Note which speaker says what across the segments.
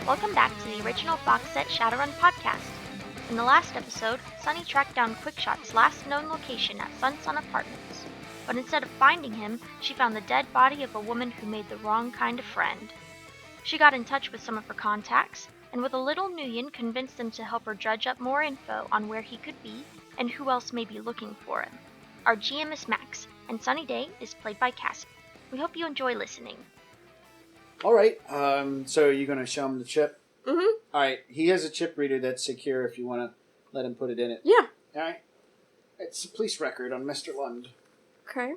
Speaker 1: Welcome back to the original box set Shadowrun podcast. In the last episode, Sunny tracked down Quickshot's last known location at Sun Apartments. But instead of finding him, she found the dead body of a woman who made the wrong kind of friend. She got in touch with some of her contacts, and with a little nuyen convinced them to help her dredge up more info on where he could be and who else may be looking for him. Our GM is Max, and Sunny Day is played by Cassie. We hope you enjoy listening.
Speaker 2: Alright, so you're going to show him the chip?
Speaker 3: Mm-hmm.
Speaker 2: Alright, he has a chip reader that's secure if you want to let him put it in it.
Speaker 3: Yeah.
Speaker 2: Alright. It's a police record on Mr. Lund.
Speaker 3: Okay.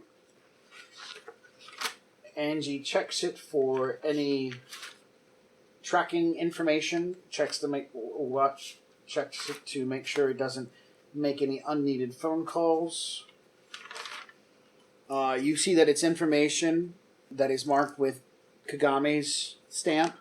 Speaker 2: Angie checks it for any tracking information, checks it to make sure it doesn't make any unneeded phone calls. You see that it's information that is marked with Kagami's stamp,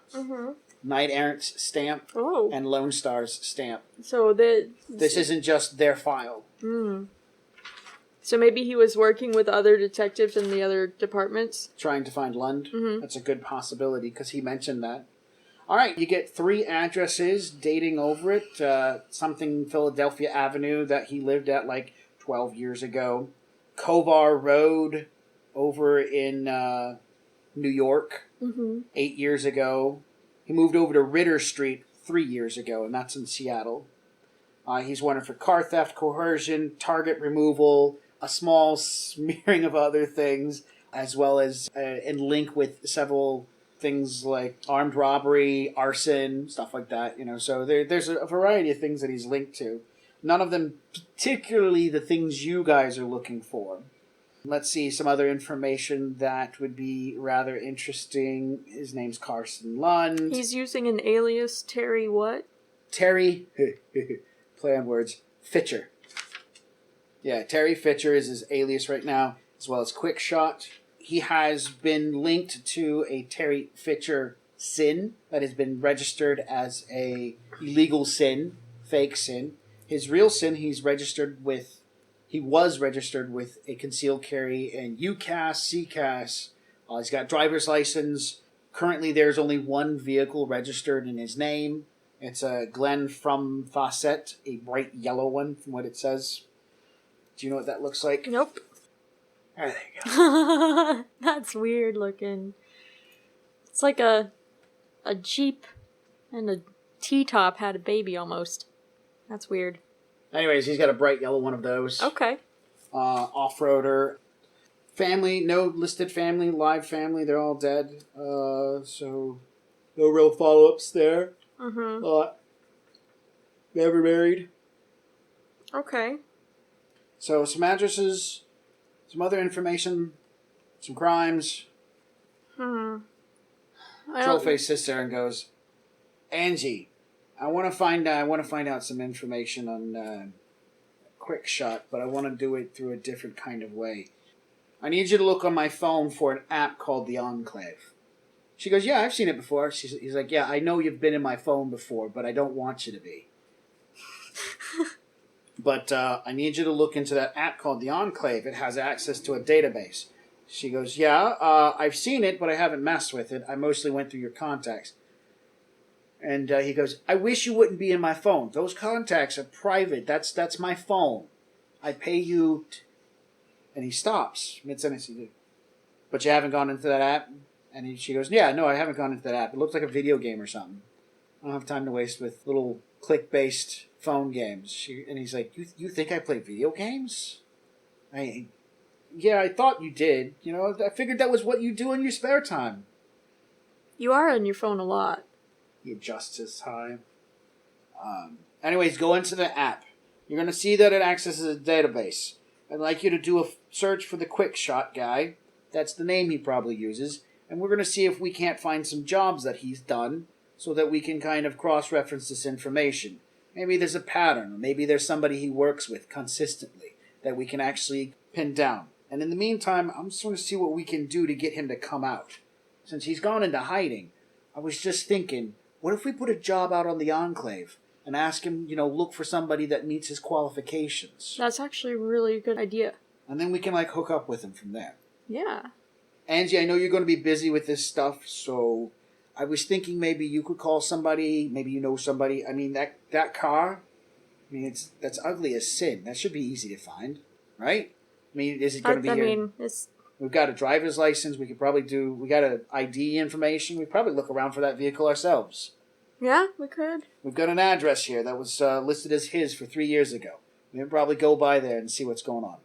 Speaker 2: Knight Errant's stamp, and Lone Star's stamp.
Speaker 3: So
Speaker 2: this isn't just their file.
Speaker 3: So maybe he was working with other detectives in the other departments?
Speaker 2: Trying to find Lund? That's a good possibility, because he mentioned that. Alright, you get 3 addresses dating over it. Something Philadelphia Avenue that he lived at like 12 years ago. Kovar Road over in New York 8 years ago. He moved over to Ritter Street 3 years ago, and that's in Seattle. He's wanted for car theft, coercion, target removal, a small smearing of other things, as well as in link with several things like armed robbery, arson, stuff like that. So there's a variety of things that he's linked to. None of them particularly the things you guys are looking for. Let's see some other information that would be rather interesting. His name's Carson Lund.
Speaker 3: He's using an alias, Terry what?
Speaker 2: Terry, play on words, Fitcher. Yeah, Terry Fitcher is his alias right now, as well as Quickshot. He has been linked to a Terry Fitcher sin that has been registered as a illegal sin, fake sin. His real sin, he was registered with a concealed carry in UCAS, CCAS. He's got driver's license. Currently, there's only one vehicle registered in his name. It's a Glen from Fawcett, a bright yellow one from what it says. Do you know what that looks like?
Speaker 3: Nope.
Speaker 2: There you go.
Speaker 3: That's weird looking. It's like a Jeep and a T-top had a baby almost. That's weird.
Speaker 2: Anyways, he's got a bright yellow one of those.
Speaker 3: Okay.
Speaker 2: Off-roader. Family, no listed family, live family, they're all dead. So no real follow-ups there. Never married.
Speaker 3: Okay.
Speaker 2: So some addresses, some other information, some crimes. Trollface sits there and goes, Angie, I want to find out some information on Quickshot, but I want to do it through a different kind of way. I need you to look on my phone for an app called the Enclave. She goes, yeah, I've seen it before. He's like, yeah, I know you've been in my phone before, but I don't want you to be. But I need you to look into that app called the Enclave. It has access to a database. She goes, yeah, I've seen it, but I haven't messed with it. I mostly went through your contacts. And he goes, I wish you wouldn't be in my phone. Those contacts are private. That's my phone. I pay you. And he stops mid-sentence. But you haven't gone into that app? And she goes, yeah, no, I haven't gone into that app. It looks like a video game or something. I don't have time to waste with little click-based phone games. And he's like, you think I play video games? Yeah, I thought you did. I figured that was what you do in your spare time.
Speaker 3: You are on your phone a lot.
Speaker 2: He adjusts his time. Anyways, go into the app. You're going to see that it accesses a database. I'd like you to do a search for the Quickshot guy. That's the name he probably uses. And we're going to see if we can't find some jobs that he's done so that we can kind of cross-reference this information. Maybe there's a pattern, or maybe there's somebody he works with consistently that we can actually pin down. And in the meantime, I'm just going to see what we can do to get him to come out. Since he's gone into hiding, I was just thinking, what if we put a job out on the Enclave and ask him, look for somebody that meets his qualifications?
Speaker 3: That's actually a really good idea.
Speaker 2: And then we can, hook up with him from there.
Speaker 3: Yeah.
Speaker 2: Angie, I know you're going to be busy with this stuff, so I was thinking maybe you could call somebody. Maybe you know somebody. I mean, that car. I mean, that's ugly as sin. That should be easy to find, right? I mean, is it going to be
Speaker 3: I
Speaker 2: here?
Speaker 3: mean, it's...
Speaker 2: We've got a driver's license. We could probably do. We got a ID information. We probably look around for that vehicle ourselves.
Speaker 3: Yeah, we could.
Speaker 2: We've got an address here that was listed as his for 3 years ago. We could probably go by there and see what's going on.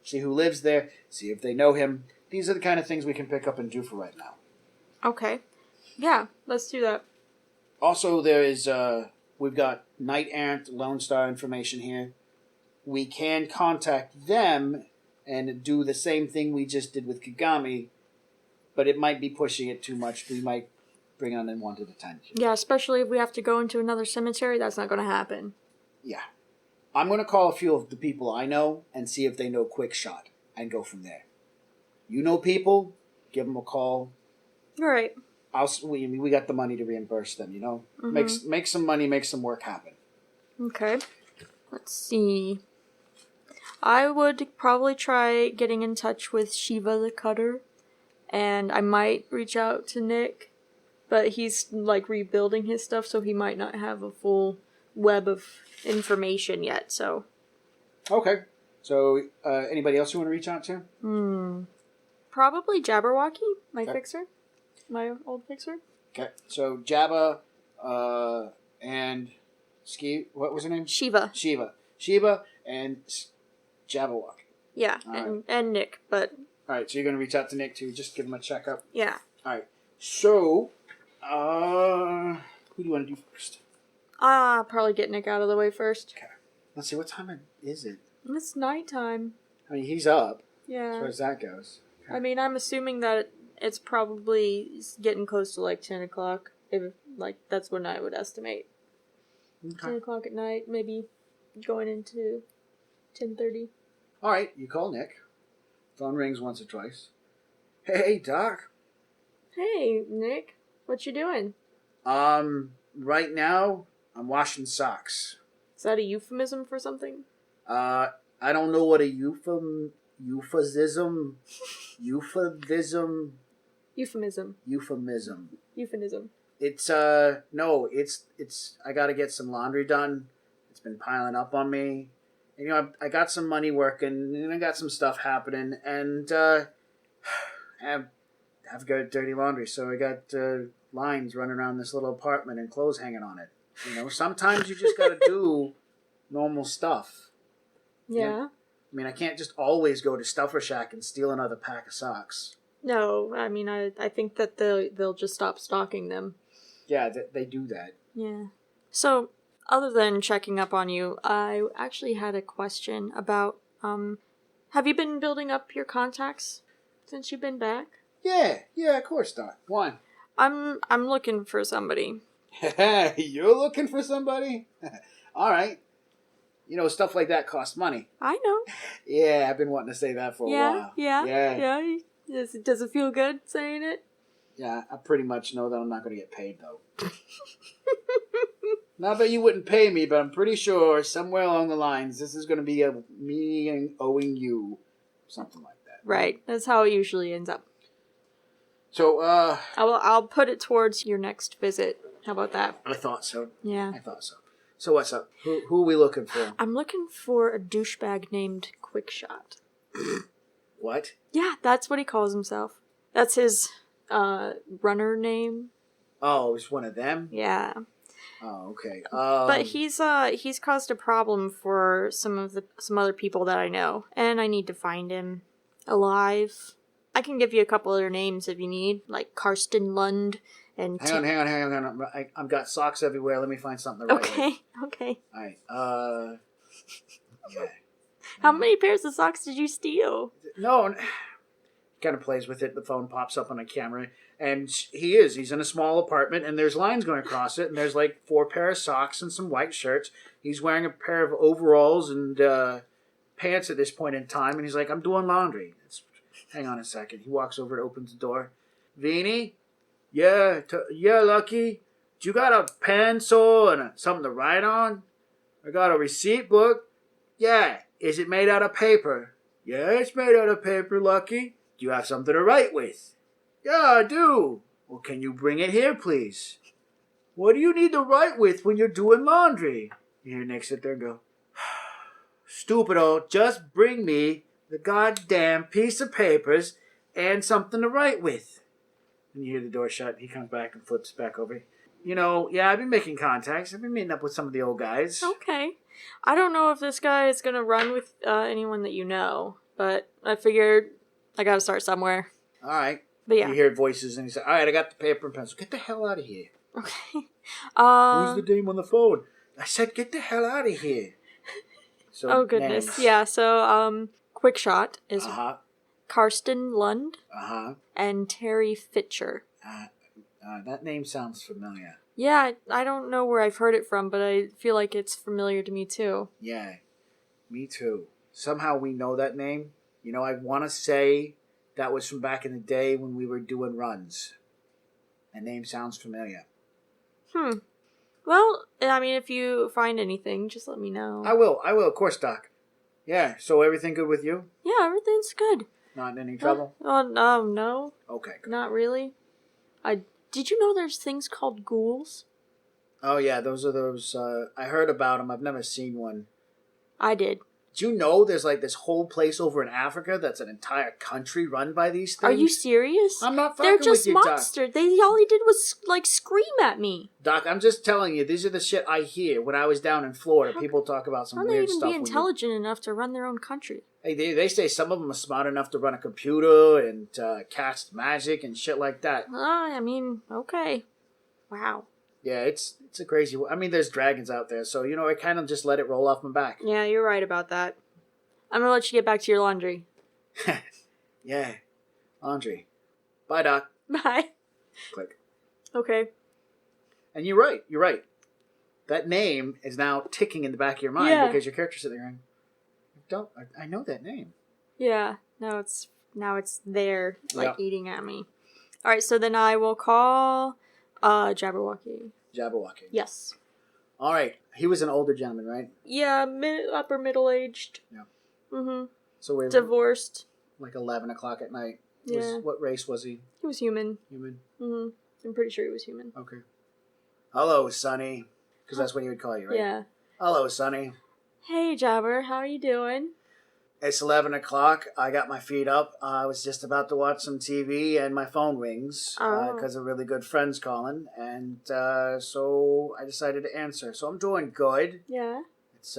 Speaker 2: See who lives there. See if they know him. These are the kind of things we can pick up and do for right now.
Speaker 3: Okay. Yeah, let's do that.
Speaker 2: Also, there is. We've got Knight Errant Lone Star information here. We can contact them and do the same thing we just did with Kagami, but it might be pushing it too much. We might bring on unwanted attention.
Speaker 3: Yeah, especially if we have to go into another cemetery, that's not going to happen.
Speaker 2: Yeah. I'm going to call a few of the people I know and see if they know Quickshot and go from there. You know people, give them a call.
Speaker 3: All right.
Speaker 2: We got the money to reimburse them, you know?
Speaker 3: Mm-hmm.
Speaker 2: Make some money, make some work happen.
Speaker 3: Okay. Let's see. I would probably try getting in touch with Shiva the Cutter, and I might reach out to Nick, but he's like rebuilding his stuff, so he might not have a full web of information yet, so.
Speaker 2: Okay. So, anybody else you want to reach out to?
Speaker 3: Probably Jabberwocky, my fixer. My old fixer.
Speaker 2: Okay. So, Jabba, and Ski, what was her name?
Speaker 3: Shiva.
Speaker 2: Shiva and Jabberwock.
Speaker 3: Yeah, and Nick, but...
Speaker 2: Alright, so you're going to reach out to Nick to just give him a checkup?
Speaker 3: Yeah.
Speaker 2: Alright. So, who do you want to do first?
Speaker 3: Probably get Nick out of the way first.
Speaker 2: Okay. Let's see, what time is it?
Speaker 3: It's nighttime.
Speaker 2: I mean, he's up.
Speaker 3: Yeah.
Speaker 2: As far as that goes. Okay.
Speaker 3: I mean, I'm assuming that it's probably getting close to like 10 o'clock. If, like, that's when I would estimate.
Speaker 2: Okay.
Speaker 3: 10 o'clock at night, maybe going into 10:30.
Speaker 2: Alright, you call Nick. Phone rings once or twice. Hey, Doc.
Speaker 3: Hey, Nick. What you doing?
Speaker 2: Right now, I'm washing socks.
Speaker 3: Is that a euphemism for something?
Speaker 2: I don't know what a euphemism. It's, no, it's, I gotta get some laundry done. It's been piling up on me. And, you know, I got some money working, and I got some stuff happening, and, I've got dirty laundry, so I got, lines running around this little apartment and clothes hanging on it. You know, sometimes you just gotta do normal stuff.
Speaker 3: Yeah.
Speaker 2: I mean, I can't just always go to Stuffer Shack and steal another pack of socks.
Speaker 3: No, I mean, I think that they'll just stop stocking them.
Speaker 2: Yeah, they do that.
Speaker 3: Yeah. So, other than checking up on you, I actually had a question about, have you been building up your contacts since you've been back?
Speaker 2: Yeah, of course, Doc. Why?
Speaker 3: I'm looking for somebody.
Speaker 2: You're looking for somebody? All right. You know, stuff like that costs money.
Speaker 3: I know.
Speaker 2: Yeah, I've been wanting to say that for a while.
Speaker 3: Yeah. Does it feel good saying it?
Speaker 2: Yeah, I pretty much know that I'm not going to get paid, though. Not that you wouldn't pay me, but I'm pretty sure somewhere along the lines, this is going to be me owing you something like that.
Speaker 3: Right. That's how it usually ends up.
Speaker 2: So,
Speaker 3: I'll put it towards your next visit. How about that?
Speaker 2: I thought so.
Speaker 3: Yeah.
Speaker 2: I thought so. So what's up? Who are we looking for?
Speaker 3: I'm looking for a douchebag named Quickshot.
Speaker 2: What?
Speaker 3: Yeah, that's what he calls himself. That's his runner name.
Speaker 2: Oh, it's one of them?
Speaker 3: Yeah.
Speaker 2: Oh, okay.
Speaker 3: But he's caused a problem for some other people that I know, and I need to find him alive. I can give you a couple other names if you need, like Karsten Lund and...
Speaker 2: Hang on. I've got socks everywhere. Let me find something the right way.
Speaker 3: Okay.
Speaker 2: Alright, yeah.
Speaker 3: How many pairs of socks did you steal?
Speaker 2: No, kind of plays with it. The phone pops up on a camera, and he's in a small apartment, and there's lines going across it, and there's like 4 pairs of socks and some white shirts. He's wearing a pair of overalls and pants at this point in time, and he's like, I'm doing laundry. Hang on a second. He walks over and opens the door. Veenie? Yeah, Lucky? You got a pencil and something to write on? I got a receipt book. Yeah. Is it made out of paper? Yeah, it's made out of paper, Lucky. Do you have something to write with? Yeah, I do. Well, can you bring it here, please? What do you need to write with when you're doing laundry? You hear Nick sit there and go, Stupido, just bring me the goddamn piece of papers and something to write with. And you hear the door shut. He comes back and flips back over. I've been making contacts. I've been meeting up with some of the old guys.
Speaker 3: Okay. I don't know if this guy is going to run with anyone that you know, but I figured I got to start somewhere.
Speaker 2: All right.
Speaker 3: But yeah.
Speaker 2: You hear voices and he said, all right, I got the paper and pencil. Get the hell out of here.
Speaker 3: Okay.
Speaker 2: Who's the dame on the phone? I said, get the hell out of here. So,
Speaker 3: oh, goodness.
Speaker 2: names.
Speaker 3: Yeah, so Quickshot is Karsten Lund and Terry Fitcher.
Speaker 2: That name sounds familiar.
Speaker 3: Yeah, I don't know where I've heard it from, but I feel like it's familiar to me too.
Speaker 2: Yeah, me too. Somehow we know that name. I want to say that was from back in the day when we were doing runs. That name sounds familiar.
Speaker 3: Well, I mean, if you find anything, just let me know.
Speaker 2: I will, of course, Doc. Yeah, so everything good with you?
Speaker 3: Yeah, everything's good.
Speaker 2: Not in any trouble?
Speaker 3: No.
Speaker 2: Okay, good.
Speaker 3: Not really. Did you know there's things called ghouls?
Speaker 2: Oh, yeah, those are those, I heard about them. I've never seen one.
Speaker 3: I did.
Speaker 2: Do you know there's like this whole place over in Africa that's an entire country run by these things?
Speaker 3: Are you serious?
Speaker 2: I'm not fucking
Speaker 3: They're just
Speaker 2: with you, Doc.
Speaker 3: monsters. All he did was like scream at me.
Speaker 2: Doc, I'm just telling you, these are the shit I hear when I was down in Florida. People talk about some weird stuff.
Speaker 3: How they even be intelligent enough to run their own country?
Speaker 2: Hey, they say some of them are smart enough to run a computer and cast magic and shit like that.
Speaker 3: I mean, okay. Wow.
Speaker 2: Yeah, it's a crazy... I mean, there's dragons out there, so, I kind of just let it roll off my back.
Speaker 3: Yeah, you're right about that. I'm gonna let you get back to your laundry.
Speaker 2: Yeah. Laundry. Bye, Doc.
Speaker 3: Bye.
Speaker 2: Click.
Speaker 3: Okay.
Speaker 2: And you're right. That name is now ticking in the back of your mind because your character's sitting there going, I know that name.
Speaker 3: Yeah. Now it's there, eating at me. Alright, so then I will call Jabberwocky.
Speaker 2: Jabberwocky.
Speaker 3: Yes.
Speaker 2: Alright. He was an older gentleman, right?
Speaker 3: Yeah, upper middle-aged.
Speaker 2: Yeah.
Speaker 3: Mm-hmm.
Speaker 2: So we're
Speaker 3: divorced.
Speaker 2: Like 11 o'clock at night.
Speaker 3: Yeah.
Speaker 2: What race was he?
Speaker 3: He was human.
Speaker 2: Human?
Speaker 3: Mm-hmm. I'm pretty sure he was human.
Speaker 2: Okay. Hello, Sonny. Because that's what he would call you, right?
Speaker 3: Yeah.
Speaker 2: Hello, Sonny.
Speaker 3: Hey, Jabber. How are you doing?
Speaker 2: It's 11 o'clock. I got my feet up. I was just about to watch some TV and my phone rings because a really good friend's calling. And so I decided to answer. So I'm doing good.
Speaker 3: Yeah.
Speaker 2: It's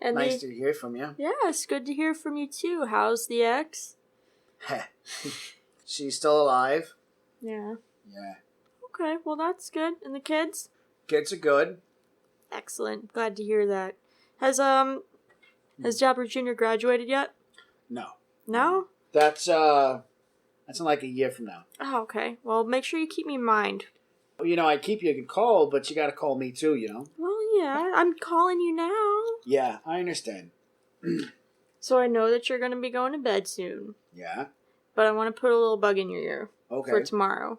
Speaker 2: nice to hear from you.
Speaker 3: Yeah, it's good to hear from you too. How's the ex?
Speaker 2: She's still alive.
Speaker 3: Yeah.
Speaker 2: Yeah.
Speaker 3: Okay, well that's good. And the kids?
Speaker 2: Kids are good.
Speaker 3: Excellent. Glad to hear that. Has Jabber Jr. graduated yet?
Speaker 2: No.
Speaker 3: No?
Speaker 2: That's in like a year from now.
Speaker 3: Oh, okay. Well, make sure you keep me in mind.
Speaker 2: Well, I keep you a call, but you gotta call me too,
Speaker 3: Well, yeah, I'm calling you now.
Speaker 2: Yeah, I understand.
Speaker 3: So I know that you're gonna be going to bed soon.
Speaker 2: Yeah.
Speaker 3: But I want to put a little bug in your ear.
Speaker 2: Okay.
Speaker 3: For tomorrow.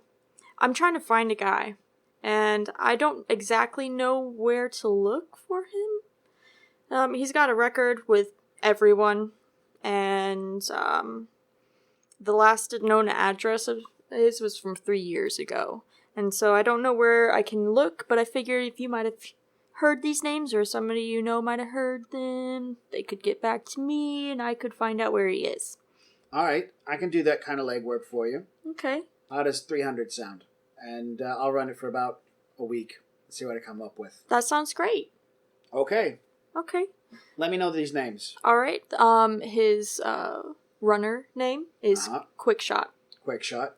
Speaker 3: I'm trying to find a guy. And I don't exactly know where to look for him. He's got a record with everyone. And the last known address of his was from 3 years ago. And so I don't know where I can look, but I figured if you might have heard these names or somebody you know might have heard them, they could get back to me and I could find out where he is.
Speaker 2: All right, I can do that kind of legwork for you.
Speaker 3: Okay.
Speaker 2: How does 300 sound? And I'll run it for about a week. See what I come up with.
Speaker 3: That sounds great.
Speaker 2: Okay.
Speaker 3: Okay.
Speaker 2: Let me know these names.
Speaker 3: All right. His runner name is Quickshot.
Speaker 2: Quickshot.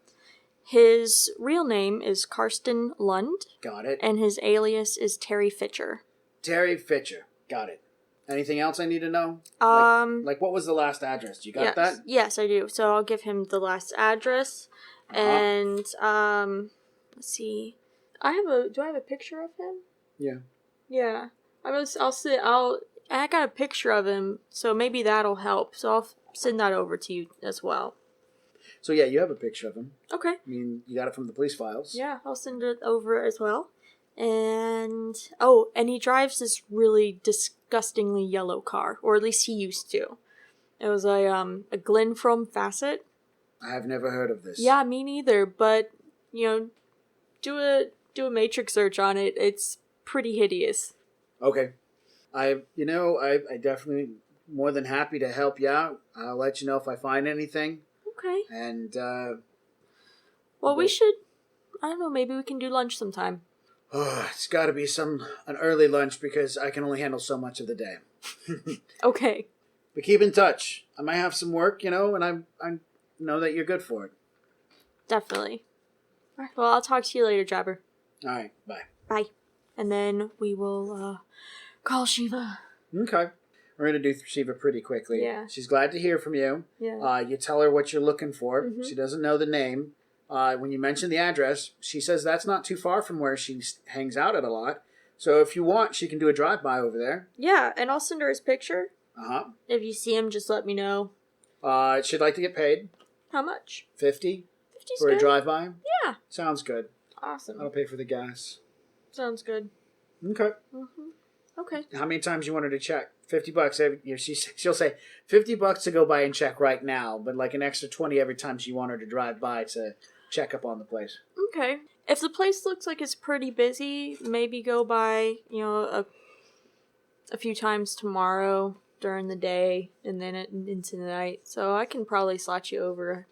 Speaker 3: His real name is Karsten Lund.
Speaker 2: Got it.
Speaker 3: And his alias is Terry Fitcher.
Speaker 2: Terry Fitcher. Got it. Anything else I need to know? Like what was the last address? You got that?
Speaker 3: Yes, I do. So I'll give him the last address. And let's see. Do I have a picture of him?
Speaker 2: Yeah.
Speaker 3: Yeah. I got a picture of him, so maybe that'll help. So I'll send that over to you as well.
Speaker 2: So yeah, you have a picture of him.
Speaker 3: Okay.
Speaker 2: I mean, you got it from the police files.
Speaker 3: Yeah, I'll send it over as well. And he drives this really disgustingly yellow car, or at least he used to. It was a Glenfrom Facet.
Speaker 2: I have never heard of this.
Speaker 3: Yeah, me neither, but do a matrix search on it. It's pretty hideous.
Speaker 2: Okay. I definitely more than happy to help you out. I'll let you know if I find anything.
Speaker 3: Okay.
Speaker 2: And,
Speaker 3: well, we should, I don't know, maybe we can do lunch sometime.
Speaker 2: It's got to be an early lunch because I can only handle so much of the day.
Speaker 3: Okay.
Speaker 2: But keep in touch. I might have some work, and I know that you're good for it.
Speaker 3: Definitely. All right, well, I'll talk to you later, Jabber.
Speaker 2: All right, bye.
Speaker 3: Bye. And then we will call Shiva.
Speaker 2: Okay. We're going to do Shiva pretty quickly.
Speaker 3: Yeah.
Speaker 2: She's glad to hear from you.
Speaker 3: Yeah.
Speaker 2: You tell her what you're looking for.
Speaker 3: Mm-hmm.
Speaker 2: She doesn't know the name. When you mention the address, she says that's not too far from where she hangs out at a lot. So if you want, she can do a drive-by over there.
Speaker 3: Yeah, and I'll send her his picture.
Speaker 2: Uh-huh.
Speaker 3: If you see him, just let me know.
Speaker 2: She'd like to get paid.
Speaker 3: How much?
Speaker 2: 50
Speaker 3: 50's
Speaker 2: for
Speaker 3: good.
Speaker 2: a drive-by?
Speaker 3: Yeah.
Speaker 2: Sounds good.
Speaker 3: Awesome.
Speaker 2: I'll pay for the gas.
Speaker 3: Sounds good.
Speaker 2: Okay.
Speaker 3: Mm-hmm. Okay.
Speaker 2: How many times you want her to check? $50. She'll say $50 to go by and check right now, but like an extra 20 every time you want her to drive by to check up on the place.
Speaker 3: Okay. If the place looks like it's pretty busy, maybe go by, a few times tomorrow during the day and then into the night. So I can probably slot you over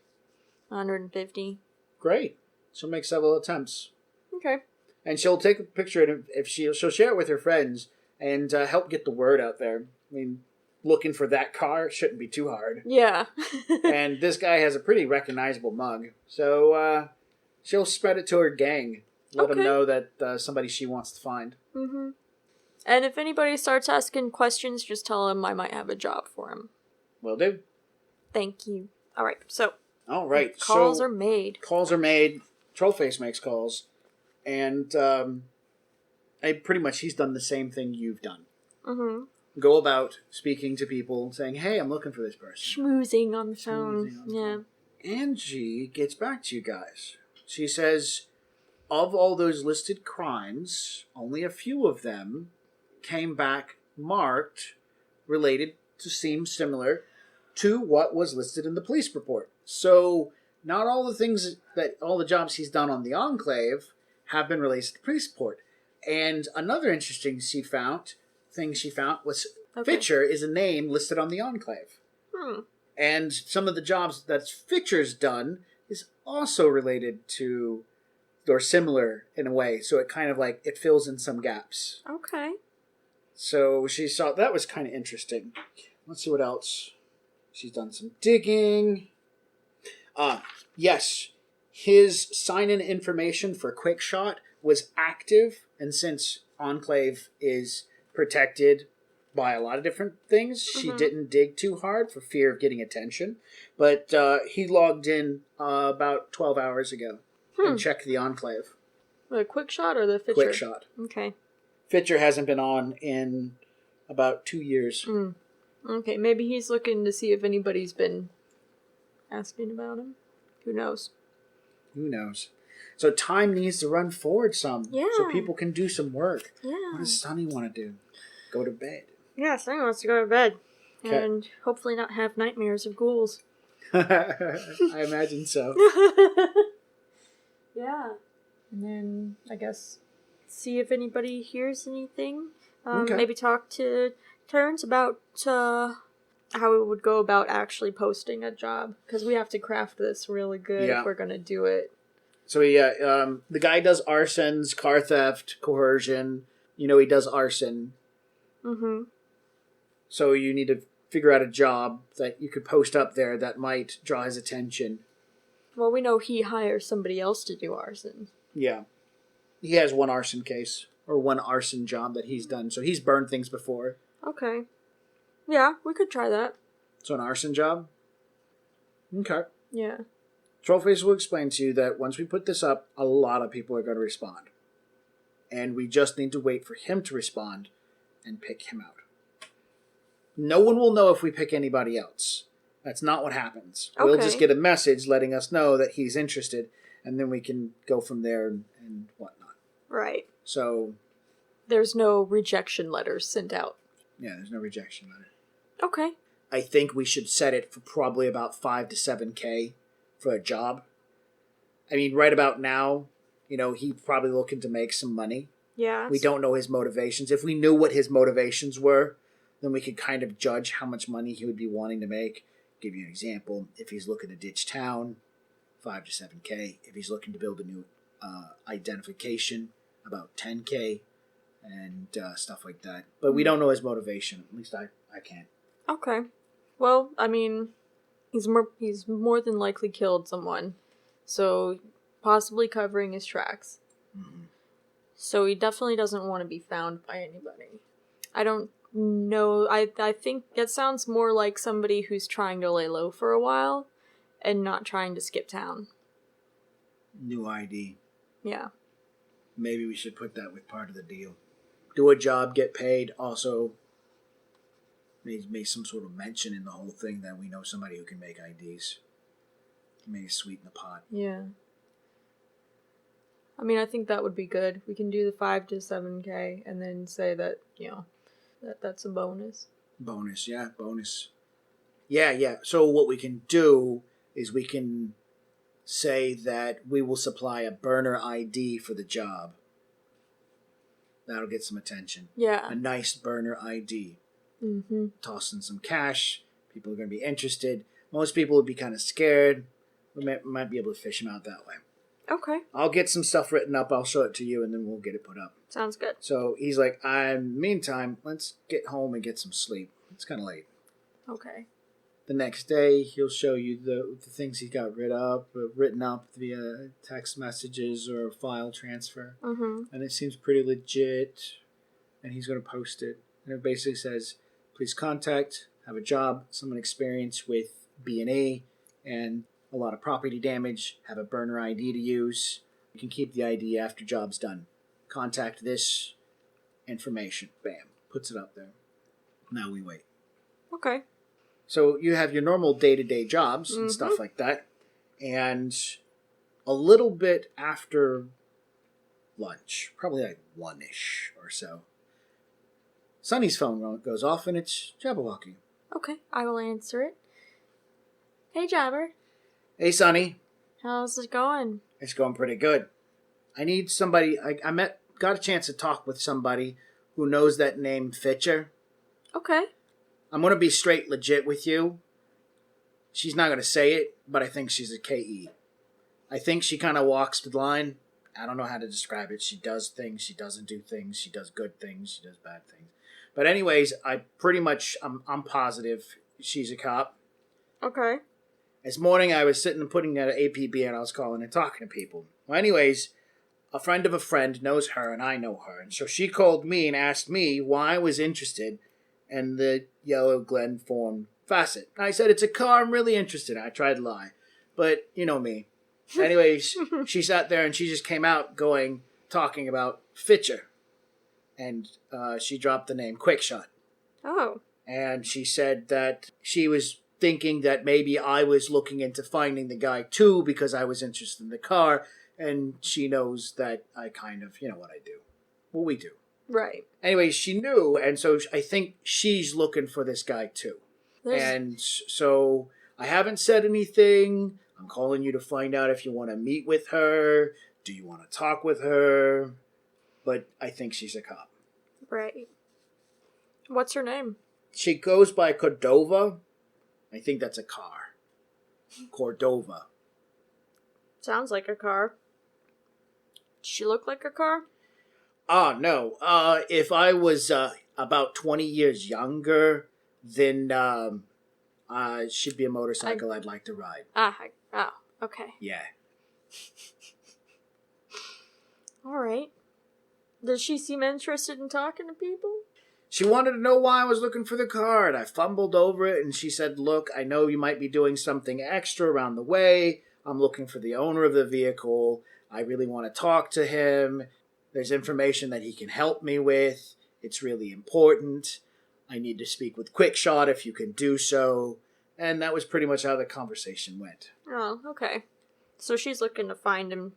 Speaker 3: 150.
Speaker 2: Great. She'll make several attempts.
Speaker 3: Okay.
Speaker 2: And she'll take a picture, and if she'll share it with her friends and help get the word out there. I mean, looking for that car shouldn't be too hard.
Speaker 3: Yeah.
Speaker 2: And this guy has a pretty recognizable mug. So she'll spread it to her gang. Let them know that somebody she wants to find.
Speaker 3: Mm-hmm. And if anybody starts asking questions, just tell them I might have a job for him.
Speaker 2: Will do.
Speaker 3: Thank you. All right, so.
Speaker 2: All right.
Speaker 3: Calls are made.
Speaker 2: Calls are made. Trollface makes calls. And he's done the same thing you've done.
Speaker 3: Mm-hmm.
Speaker 2: Go about speaking to people, saying, hey, I'm looking for this person.
Speaker 3: Schmoozing on the phone. Yeah.
Speaker 2: Angie gets back to you guys. She says, of all those listed crimes, only a few of them came back marked, related to seem similar to what was listed in the police report. So, not all the jobs he's done on the Enclave have been released to the police report. And another interesting thing she found was Fitcher is a name listed on the Enclave. And some of the jobs that Fitcher's done is also related to, or similar in a way. So it kind of like, it fills in some gaps.
Speaker 3: Okay.
Speaker 2: So she saw, that was kind of interesting. Let's see what else. She's done some digging. Yes. His sign-in information for Quickshot was active, and since Enclave is protected by a lot of different things, she didn't dig too hard for fear of getting attention. But he logged in about 12 hours ago and checked the Enclave.
Speaker 3: The Quickshot or the Fitcher?
Speaker 2: Quickshot.
Speaker 3: Okay.
Speaker 2: Fitcher hasn't been on in about 2 years.
Speaker 3: Okay, maybe he's looking to see if anybody's been asking about him. Who knows?
Speaker 2: Who knows? So time needs to run forward some.
Speaker 3: Yeah.
Speaker 2: So people can do some work.
Speaker 3: Yeah.
Speaker 2: What does Sunny want to do? Go to bed.
Speaker 3: Yeah, Sunny wants to go to bed.
Speaker 2: Okay.
Speaker 3: And hopefully not have nightmares of ghouls.
Speaker 2: I imagine so.
Speaker 3: Yeah. And then, I guess, see if anybody hears anything.
Speaker 2: Okay.
Speaker 3: Maybe talk to Terrence about how we would go about actually posting a job. Because we have to craft this really good if we're going to do it.
Speaker 2: So, the guy does arsons, car theft, coercion. He does arson.
Speaker 3: Mm-hmm.
Speaker 2: So you need to figure out a job that you could post up there that might draw his attention.
Speaker 3: Well, we know he hires somebody else to do arson.
Speaker 2: Yeah. He has one arson case, or one arson job that he's done. So he's burned things before.
Speaker 3: Okay. Yeah, we could try that.
Speaker 2: So an arson job? Okay.
Speaker 3: Yeah.
Speaker 2: Trollface will explain to you that once we put this up, a lot of people are going to respond. And we just need to wait for him to respond and pick him out. No one will know if we pick anybody else. That's not what happens.
Speaker 3: Okay.
Speaker 2: We'll just get a message letting us know that he's interested, and then we can go from there and whatnot.
Speaker 3: Right.
Speaker 2: So...
Speaker 3: There's no rejection letters sent out.
Speaker 2: Yeah, there's no rejection letter.
Speaker 3: Okay.
Speaker 2: I think we should set it for probably about 5 to 7K for a job. I mean, right about now, he's probably looking to make some money.
Speaker 3: Yeah.
Speaker 2: We don't know his motivations. If we knew what his motivations were, then we could kind of judge how much money he would be wanting to make. Give you an example. If he's looking to ditch town, 5 to 7K. If he's looking to build a new identification, about 10K, and stuff like that. But we don't know his motivation. At least I can't.
Speaker 3: Okay. Well, I mean, he's more than likely killed someone, so possibly covering his tracks.
Speaker 2: Mm-hmm.
Speaker 3: So he definitely doesn't want to be found by anybody. I don't know. I think it sounds more like somebody who's trying to lay low for a while and not trying to skip town.
Speaker 2: New ID.
Speaker 3: Yeah.
Speaker 2: Maybe we should put that with part of the deal. Do a job, get paid. Also, make some sort of mention in the whole thing that we know somebody who can make IDs. Maybe sweeten the pot.
Speaker 3: Yeah. I mean, I think that would be good. We can do the 5 to 7K and then say that, that's a bonus.
Speaker 2: Bonus, yeah, bonus. Yeah. So what we can do is we can say that we will supply a burner ID for the job. That'll get some attention.
Speaker 3: Yeah.
Speaker 2: A nice burner ID.
Speaker 3: Mm-hmm.
Speaker 2: Toss in some cash. People are going to be interested. Most people would be kind of scared. We might be able to fish them out that way.
Speaker 3: Okay.
Speaker 2: I'll get some stuff written up. I'll show it to you, and then we'll get it put up.
Speaker 3: Sounds good.
Speaker 2: So he's like, meantime, let's get home and get some sleep. It's kind of late.
Speaker 3: Okay.
Speaker 2: The next day, he'll show you the things he got written up via text messages or file transfer.
Speaker 3: Mm-hmm.
Speaker 2: And it seems pretty legit. And he's going to post it. And it basically says, please contact, have a job, someone experienced with B&E, and a lot of property damage, have a burner ID to use. You can keep the ID after job's done. Contact this information. Bam. Puts it up there. Now we wait.
Speaker 3: Okay.
Speaker 2: So you have your normal day-to-day jobs and stuff like that. And a little bit after lunch, probably like 1-ish or so, Sunny's phone goes off and it's Jabberwocky.
Speaker 3: Okay, I will answer it. Hey, Jabber.
Speaker 2: Hey, Sunny.
Speaker 3: How's it going?
Speaker 2: It's going pretty good. I need somebody. Got a chance to talk with somebody who knows that name Fitcher.
Speaker 3: Okay.
Speaker 2: I'm going to be straight legit with you. She's not going to say it, but I think she's a KE. I think she kind of walks the line. I don't know how to describe it. She does things. She doesn't do things. She does good things. She does bad things. But anyways, I'm positive she's a cop.
Speaker 3: Okay.
Speaker 2: This morning I was sitting and putting out an APB and I was calling and talking to people. Well, anyways, a friend of a friend knows her and I know her. And so she called me and asked me why I was interested in the Yellow Glen Form Facet. I said, it's a car I'm really interested in. I tried to lie. But you know me. Anyways, she sat there and she just came out talking about Fitcher. And she dropped the name Quickshot.
Speaker 3: Oh.
Speaker 2: And she said that she was thinking that maybe I was looking into finding the guy too because I was interested in the car. And she knows that I kind of, what I do. What we do.
Speaker 3: Right.
Speaker 2: Anyway, she knew, and so I think she's looking for this guy too. And so I haven't said anything. I'm calling you to find out if you want to meet with her. Do you want to talk with her? But I think she's a cop.
Speaker 3: Right. What's her name?
Speaker 2: She goes by Cordova. I think that's a car. Cordova.
Speaker 3: Sounds like a car. Does she look like a car?
Speaker 2: No. If I was about 20 years younger, then she'd be a motorcycle I'd like to ride.
Speaker 3: Okay.
Speaker 2: Yeah.
Speaker 3: All right. Does she seem interested in talking to people?
Speaker 2: She wanted to know why I was looking for the car, and I fumbled over it, and she said, look, I know you might be doing something extra around the way. I'm looking for the owner of the vehicle. I really want to talk to him. There's information that he can help me with. It's really important. I need to speak with Quickshot if you can do so. And that was pretty much how the conversation went.
Speaker 3: Oh, okay. So she's looking to find him.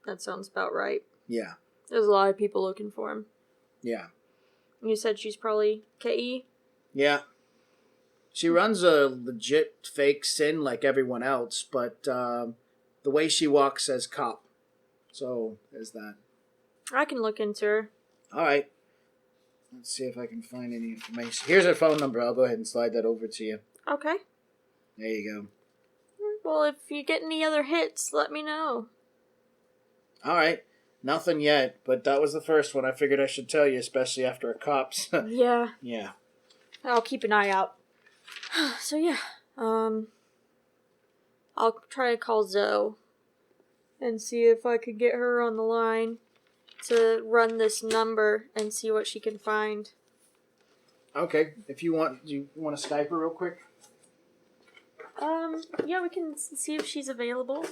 Speaker 3: That sounds about right.
Speaker 2: Yeah.
Speaker 3: There's a lot of people looking for him.
Speaker 2: Yeah.
Speaker 3: You said she's probably KE?
Speaker 2: Yeah. She runs a legit fake sin like everyone else, but the The way she walks says cop. So, there's that.
Speaker 3: I can look into her.
Speaker 2: All right. Let's see if I can find any information. Here's her phone number. I'll go ahead and slide that over to you.
Speaker 3: Okay.
Speaker 2: There you go.
Speaker 3: Well, if you get any other hits, let me know.
Speaker 2: All right. Nothing yet, but that was the first one. I figured I should tell you, especially after a cops.
Speaker 3: Yeah.
Speaker 2: Yeah.
Speaker 3: I'll keep an eye out. So yeah, I'll try to call Zoe and see if I could get her on the line to run this number and see what she can find.
Speaker 2: Okay. If you want, do you want to Skype her real quick?
Speaker 3: Yeah, we can see if she's available.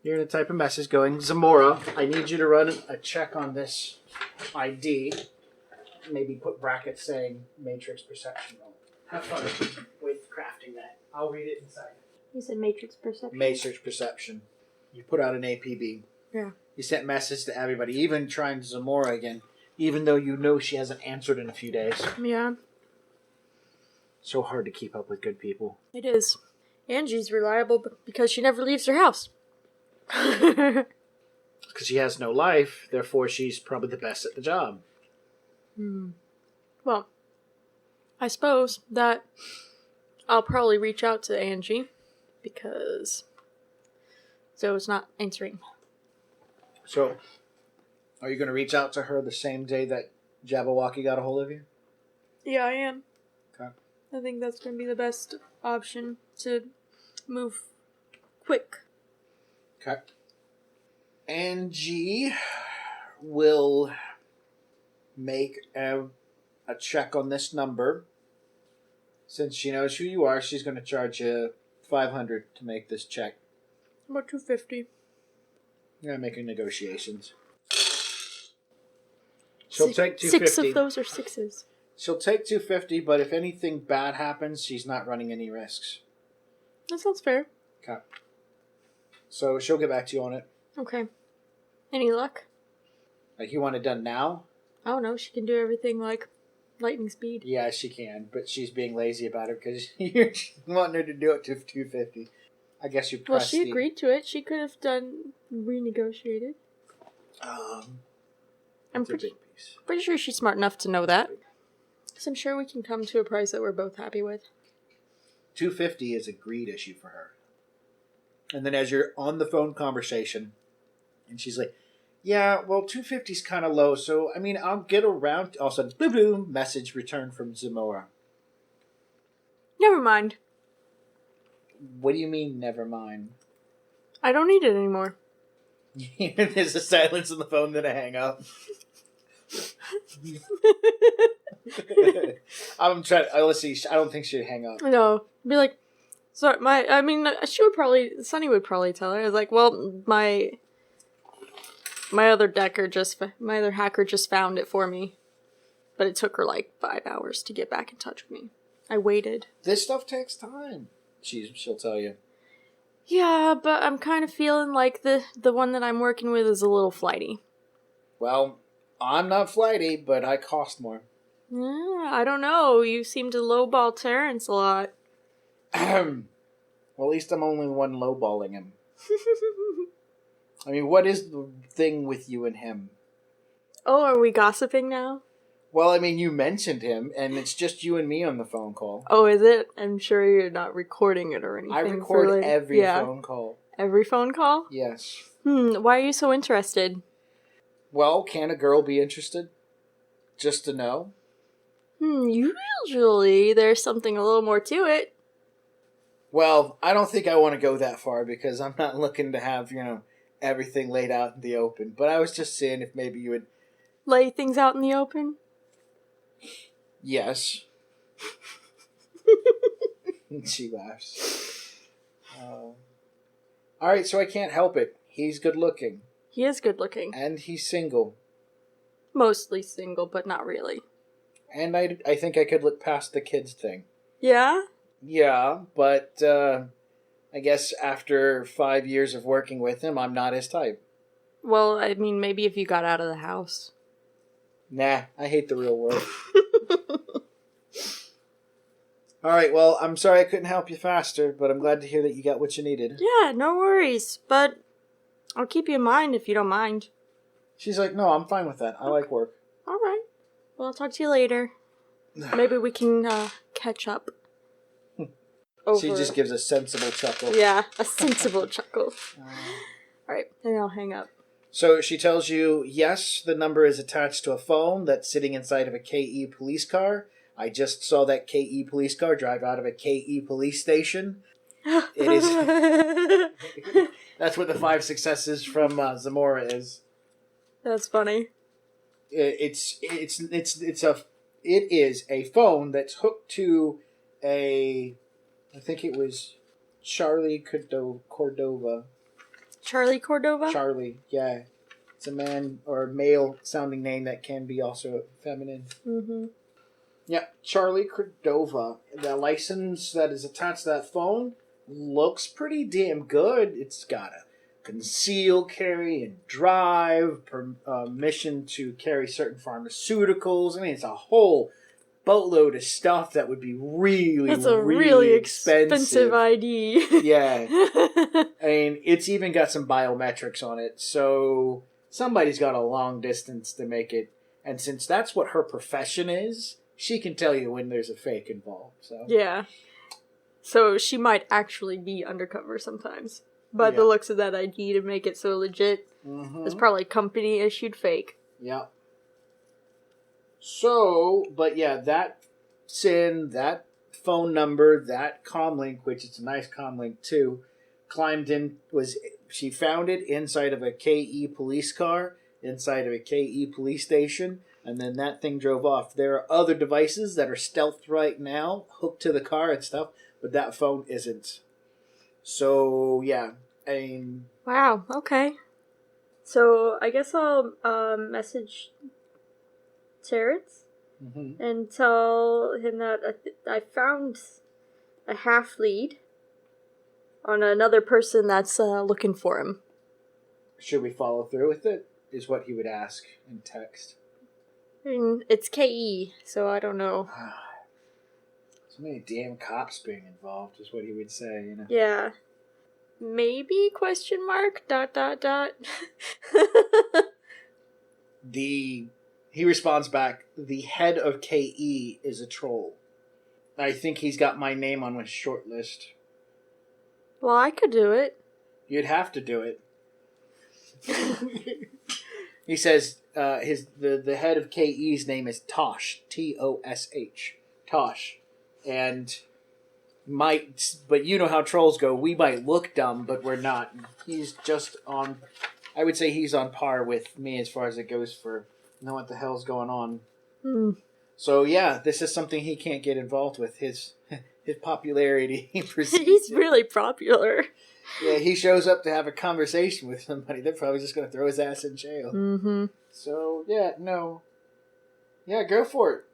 Speaker 2: You're going to type a message going, Zamora, I need you to run a check on this ID. Maybe put brackets saying Matrix Perception Roll. Have fun with crafting that. I'll read it inside.
Speaker 3: You said Matrix Perception?
Speaker 2: Matrix Perception. You put out an APB.
Speaker 3: Yeah.
Speaker 2: You sent message to everybody, even trying Zamora again, even though you know she hasn't answered in a few days.
Speaker 3: Yeah.
Speaker 2: So hard to keep up with good people.
Speaker 3: It is. Angie's reliable because she never leaves her house.
Speaker 2: Because she has no life, therefore she's probably the best at the job.
Speaker 3: Well, I suppose that I'll probably reach out to Angie because Zoe's not answering.
Speaker 2: So, are you going to reach out to her the same day that Jabberwocky got a hold of you?
Speaker 3: Yeah, I am.
Speaker 2: Okay.
Speaker 3: I think that's going to be the best option to move quick.
Speaker 2: Okay. Angie will make a check on this number. Since she knows who you are, she's going to charge you $500 to make this check.
Speaker 3: About $250.
Speaker 2: Yeah, making negotiations. She'll take $250.
Speaker 3: 6 of those are 6s.
Speaker 2: She'll take $250, but if anything bad happens, she's not running any risks.
Speaker 3: That sounds fair.
Speaker 2: Okay. So she'll get back to you on it.
Speaker 3: Okay. Any luck?
Speaker 2: Like, you want it done now?
Speaker 3: I don't know. She can do everything like lightning speed.
Speaker 2: Yeah, she can, but she's being lazy about it because you're wanting her to do it to $250. I guess you press
Speaker 3: Well, she agreed to it. She could have renegotiated. I'm pretty sure she's smart enough to know that. So I'm sure we can come to a price that we're both happy with.
Speaker 2: $250 is a greed issue for her. And then as you're on the phone conversation, and she's like, yeah, well, $250 is kind of low, so, I mean, I'll get around. All of a sudden, boom, boom, message returned from Zamora.
Speaker 3: Never mind.
Speaker 2: What do you mean, never mind?
Speaker 3: I don't need it anymore.
Speaker 2: There's a silence on the phone, then I hang up. I'm trying. Let's see. I don't think she'd hang up.
Speaker 3: No. Be like, sorry, Sunny would probably tell her. I was like, well, my other hacker just found it for me. But it took her like 5 hours to get back in touch with me. I waited.
Speaker 2: This stuff takes time. She'll tell you.
Speaker 3: Yeah, but I'm kind of feeling like the one that I'm working with is a little flighty.
Speaker 2: Well, I'm not flighty, but I cost more.
Speaker 3: Yeah, I don't know. You seem to lowball Terrence a lot.
Speaker 2: Well, at least I'm only the one lowballing him. I mean, what is the thing with you and him?
Speaker 3: Oh, are we gossiping now?
Speaker 2: Well, I mean, you mentioned him, and it's just you and me on the phone call.
Speaker 3: Oh, is it? I'm sure you're not recording it or anything.
Speaker 2: I record every phone call.
Speaker 3: Every phone call?
Speaker 2: Yes.
Speaker 3: Why are you so interested?
Speaker 2: Well, can a girl be interested? Just to know?
Speaker 3: Usually there's something a little more to it.
Speaker 2: Well, I don't think I want to go that far because I'm not looking to have, everything laid out in the open. But I was just saying if maybe you would...
Speaker 3: Lay things out in the open?
Speaker 2: Yes. She laughs. Alright, so I can't help it. He's good looking.
Speaker 3: He is good looking.
Speaker 2: And he's single.
Speaker 3: Mostly single, but not really.
Speaker 2: And I think I could look past the kids thing.
Speaker 3: Yeah?
Speaker 2: Yeah, but I guess after 5 years of working with him, I'm not his type.
Speaker 3: Well, I mean, maybe if you got out of the house.
Speaker 2: Nah, I hate the real world. All right, well, I'm sorry I couldn't help you faster, but I'm glad to hear that you got what you needed.
Speaker 3: Yeah, no worries. But I'll keep you in mind if you don't mind.
Speaker 2: She's like, no, I'm fine with that. I like work.
Speaker 3: All right. Well, I'll talk to you later. Maybe we can catch up.
Speaker 2: She just gives a sensible chuckle.
Speaker 3: Yeah, a sensible chuckle. All right, then I'll hang up.
Speaker 2: So she tells you, yes, the number is attached to a phone that's sitting inside of a KE police car. I just saw that KE police car drive out of a KE police station. It is. That's what the 5 successes from Zamora is.
Speaker 3: That's funny.
Speaker 2: It is a phone that's hooked to a, I think it was Charlie Cordova.
Speaker 3: Charlie Cordova?
Speaker 2: Charlie, yeah. It's a man or male sounding name that can be also feminine.
Speaker 3: Mm-hmm.
Speaker 2: Yeah, Charlie Cordova. The license that is attached to that phone looks pretty damn good. It's got a conceal, carry, and drive, permission to carry certain pharmaceuticals. I mean, it's a whole boatload of stuff that would be really,
Speaker 3: That's a really expensive ID.
Speaker 2: Yeah. I mean, it's even got some biometrics on it, so somebody's got a long distance to make it. And since that's what her profession is, she can tell you when there's a fake involved. So
Speaker 3: yeah. So she might actually be undercover sometimes. By the looks of that ID to make it so legit, it's probably company-issued fake.
Speaker 2: Yeah. So, but yeah, that SIN, that phone number, that comlink, which is a nice comlink too, she found it inside of a KE police car, inside of a KE police station, and then that thing drove off. There are other devices that are stealthed right now, hooked to the car and stuff, but that phone isn't. So, yeah.
Speaker 3: Wow, okay. So, I guess I'll message Terrence and tell him that I found a half-lead on another person that's looking for him.
Speaker 2: Should we follow through with it? Is what he would ask in text.
Speaker 3: It's KE, so I don't know.
Speaker 2: So many damn cops being involved is what he would say, you know?
Speaker 3: Yeah. Maybe, question mark, ...
Speaker 2: He responds back, the head of KE is a troll. I think he's got my name on his short list.
Speaker 3: Well, I could do it.
Speaker 2: You'd have to do it. He says the head of KE's name is Tosh. Tosh. Tosh. And but you know how trolls go. We might look dumb, but we're not. He's just on, I would say he's on par with me as far as it goes for know what the hell's going on. So yeah, this is something he can't get involved with. His popularity.
Speaker 3: He's really popular.
Speaker 2: Yeah, he shows up to have a conversation with somebody. They're probably just going to throw his ass in jail.
Speaker 3: Mm-hmm.
Speaker 2: So yeah, no. Yeah, go for it.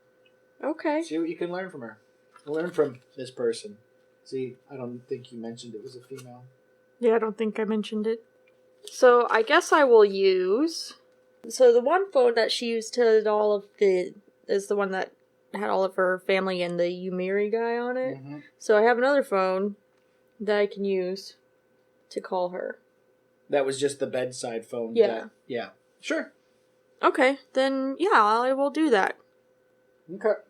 Speaker 3: Okay.
Speaker 2: See what you can learn from her. Learn from this person. See, I don't think you mentioned it was a female.
Speaker 3: Yeah, I don't think I mentioned it. So I guess I will use... So the one phone that she used is the one that had all of her family and the Yumiri guy on it. Mm-hmm. So I have another phone that I can use to call her.
Speaker 2: That was just the bedside phone?
Speaker 3: Yeah.
Speaker 2: Yeah. Sure.
Speaker 3: Okay, then yeah, I will do that.
Speaker 2: Okay.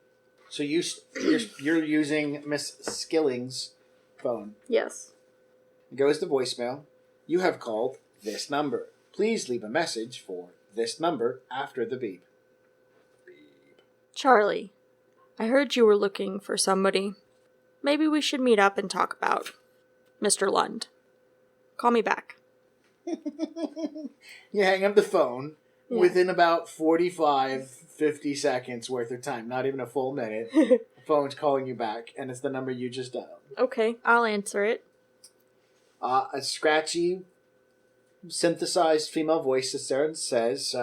Speaker 2: So you're using Miss Skilling's phone.
Speaker 3: Yes.
Speaker 2: It goes to voicemail. You have called this number. Please leave a message for this number after the beep. Beep.
Speaker 3: Charlie, I heard you were looking for somebody. Maybe we should meet up and talk about Mr. Lund. Call me back.
Speaker 2: You hang up the phone within about 50 seconds worth of time. Not even a full minute. The phone's calling you back, and it's the number you just dialed.
Speaker 3: Okay, I'll answer it.
Speaker 2: A scratchy, synthesized female voice sits there and says,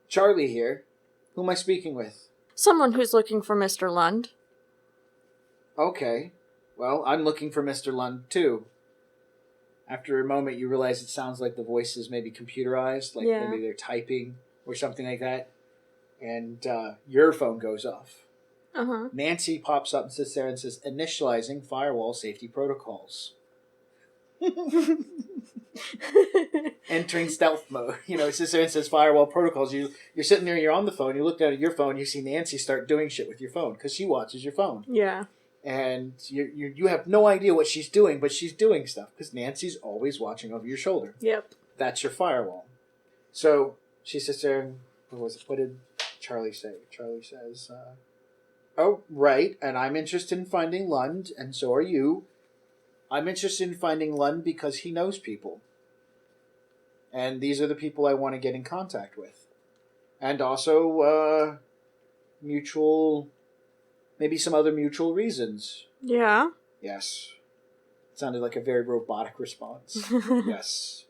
Speaker 2: Charlie here. Who am I speaking with?
Speaker 3: Someone who's looking for Mr. Lund.
Speaker 2: Okay. Well, I'm looking for Mr. Lund, too. After a moment, you realize it sounds like the voice is maybe computerized, like maybe they're typing or something like that. And your phone goes off.
Speaker 3: Uh-huh.
Speaker 2: Nancy pops up and sits there and says, initializing firewall safety protocols. Entering stealth mode. It sits there and says firewall protocols. You're sitting there, you're on the phone, you look down at your phone, you see Nancy start doing shit with your phone because she watches your phone.
Speaker 3: Yeah.
Speaker 2: And you have no idea what she's doing, but she's doing stuff because Nancy's always watching over your shoulder.
Speaker 3: Yep.
Speaker 2: That's your firewall. So she sits there and what did Charlie say? Charlie says, oh, right, and I'm interested in finding Lund, and so are you. I'm interested in finding Lund because he knows people. And these are the people I want to get in contact with. And also, maybe some other mutual reasons.
Speaker 3: Yeah.
Speaker 2: Yes. It sounded like a very robotic response. Yes.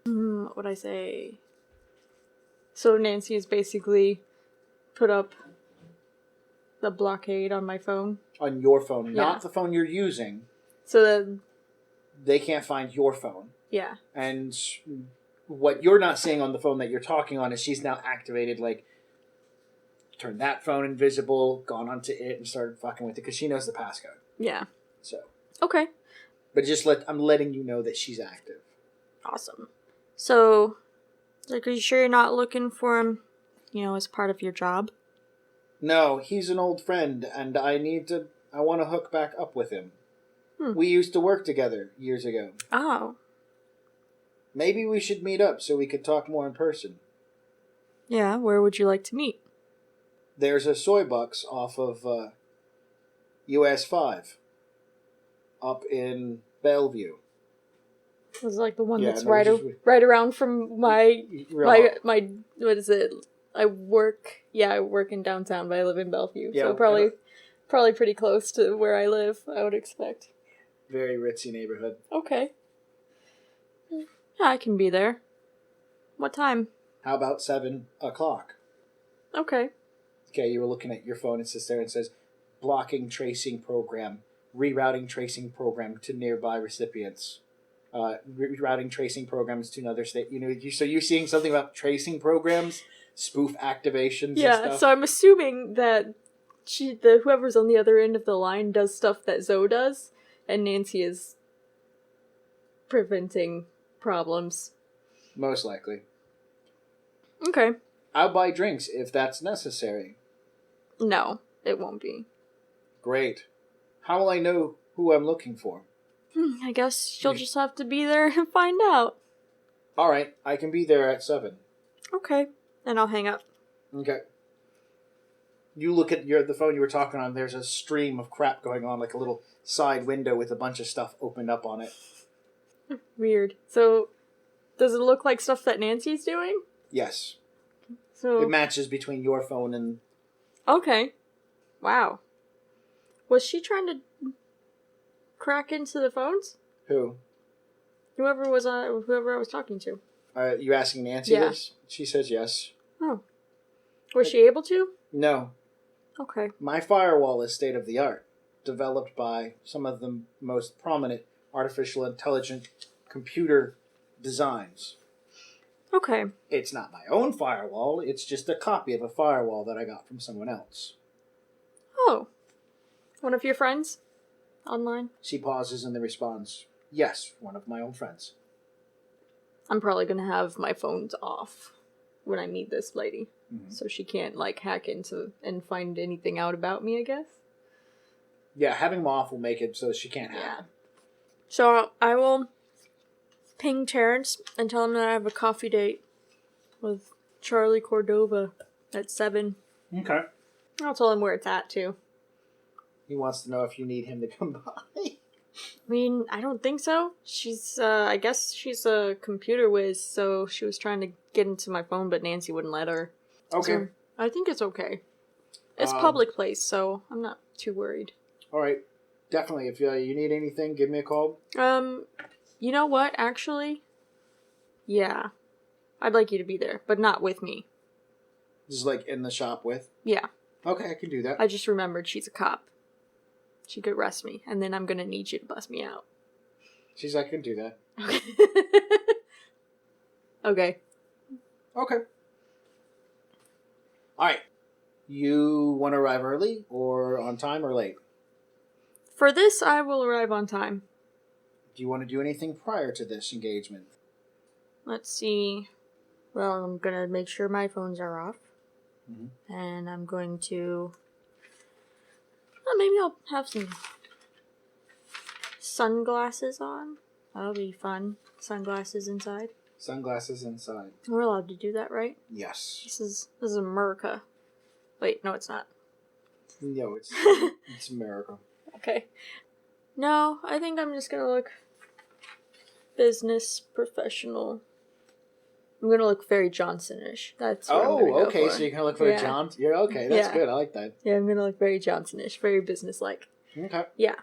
Speaker 3: What would I say? So Nancy has basically put up the blockade on my phone.
Speaker 2: On your phone,
Speaker 3: Yeah.
Speaker 2: not the phone you're using.
Speaker 3: So then...
Speaker 2: They can't find your phone.
Speaker 3: Yeah.
Speaker 2: And what you're not seeing on the phone that you're talking on is she's now activated, turned that phone invisible, gone onto it, and started fucking with it because she knows the passcode.
Speaker 3: Yeah.
Speaker 2: So.
Speaker 3: Okay.
Speaker 2: But I'm letting you know that she's active.
Speaker 3: Awesome. So, are you sure you're not looking for him, as part of your job?
Speaker 2: No, he's an old friend, and I want to hook back up with him. We used to work together years ago.
Speaker 3: Oh.
Speaker 2: Maybe we should meet up so we could talk more in person.
Speaker 3: Yeah, where would you like to meet?
Speaker 2: There's a soy bucks off of US 5 up in Bellevue.
Speaker 3: Was like the one
Speaker 2: Yeah,
Speaker 3: that's
Speaker 2: no,
Speaker 3: right around from my what is it? I work in downtown, but I live in Bellevue.
Speaker 2: Yeah,
Speaker 3: so probably pretty close to where I live, I would expect.
Speaker 2: Very ritzy neighborhood.
Speaker 3: Okay. Yeah, I can be there. What time?
Speaker 2: How about 7 o'clock?
Speaker 3: Okay.
Speaker 2: Okay, you were looking at your phone, it sits there and says, blocking tracing program, rerouting tracing program to nearby recipients. Rerouting tracing programs to another state. So you're seeing something about tracing programs, spoof activations.
Speaker 3: Yeah.
Speaker 2: And stuff?
Speaker 3: So I'm assuming that whoever's on the other end of the line does stuff that Zoe does, and Nancy is preventing problems.
Speaker 2: Most likely.
Speaker 3: Okay.
Speaker 2: I'll buy drinks if that's necessary.
Speaker 3: No, it won't be.
Speaker 2: Great. How will I know who I'm looking for?
Speaker 3: I guess you'll just have to be there and find out.
Speaker 2: All right, I can be there at 7.
Speaker 3: Okay, and I'll hang up.
Speaker 2: Okay. You look at the phone you were talking on, there's a stream of crap going on, like a little side window with a bunch of stuff opened up on it.
Speaker 3: Weird. So, does it look like stuff that Nancy's doing?
Speaker 2: Yes.
Speaker 3: So
Speaker 2: it matches between your phone and...
Speaker 3: Okay. Wow. Was she trying to crack into the phones?
Speaker 2: Who?
Speaker 3: Whoever I was talking to.
Speaker 2: You asking Nancy this? She says yes.
Speaker 3: Oh. Was she able to?
Speaker 2: No.
Speaker 3: Okay.
Speaker 2: My firewall is state-of-the-art, developed by some of the most prominent artificial intelligent computer designs.
Speaker 3: Okay.
Speaker 2: It's not my own firewall, it's just a copy of a firewall that I got from someone else.
Speaker 3: Oh. One of your friends? Online?
Speaker 2: She pauses and then responds, yes, one of my own friends.
Speaker 3: I'm probably gonna have my phones off when I meet this lady.
Speaker 2: Mm-hmm.
Speaker 3: So she can't, hack into and find anything out about me, I guess?
Speaker 2: Yeah, having them off will make it so she can't hack them.
Speaker 3: So I will ping Terrence and tell him that I have a coffee date with Charlie Cordova at 7.
Speaker 2: Okay.
Speaker 3: I'll tell him where it's at, too.
Speaker 2: He wants to know if you need him to come by.
Speaker 3: I mean, I don't think so. I guess she's a computer whiz, so she was trying to get into my phone, but Nancy wouldn't let her.
Speaker 2: Okay.
Speaker 3: So I think it's okay. It's a public place, so I'm not too worried.
Speaker 2: Alright. Definitely. If you need anything, give me a call.
Speaker 3: You know what, actually? Yeah. I'd like you to be there, but not with me.
Speaker 2: Just in the shop with?
Speaker 3: Yeah.
Speaker 2: Okay, I can do that.
Speaker 3: I just remembered she's a cop. She could arrest me, and then I'm gonna need you to bust me out.
Speaker 2: I can do that.
Speaker 3: Okay.
Speaker 2: Okay. Alright. You want to arrive early or on time or late?
Speaker 3: For this, I will arrive on time.
Speaker 2: Do you want to do anything prior to this engagement?
Speaker 3: Let's see. Well, I'm gonna make sure my phones are off.
Speaker 2: Mm-hmm.
Speaker 3: And I'm going to... maybe I'll have some sunglasses on. That'll be fun. Sunglasses inside.
Speaker 2: Sunglasses inside.
Speaker 3: We're allowed to do that, right?
Speaker 2: Yes.
Speaker 3: This is America. Wait, no, it's not.
Speaker 2: No, it's America.
Speaker 3: Okay. No, I think I'm just gonna look business professional. I'm gonna look very Johnson-ish. That's what I'm gonna go
Speaker 2: okay.
Speaker 3: for.
Speaker 2: So you're gonna look for John. You're okay. That's good. I like that.
Speaker 3: Yeah, I'm gonna look very Johnson-ish, very business-like.
Speaker 2: Okay.
Speaker 3: Yeah,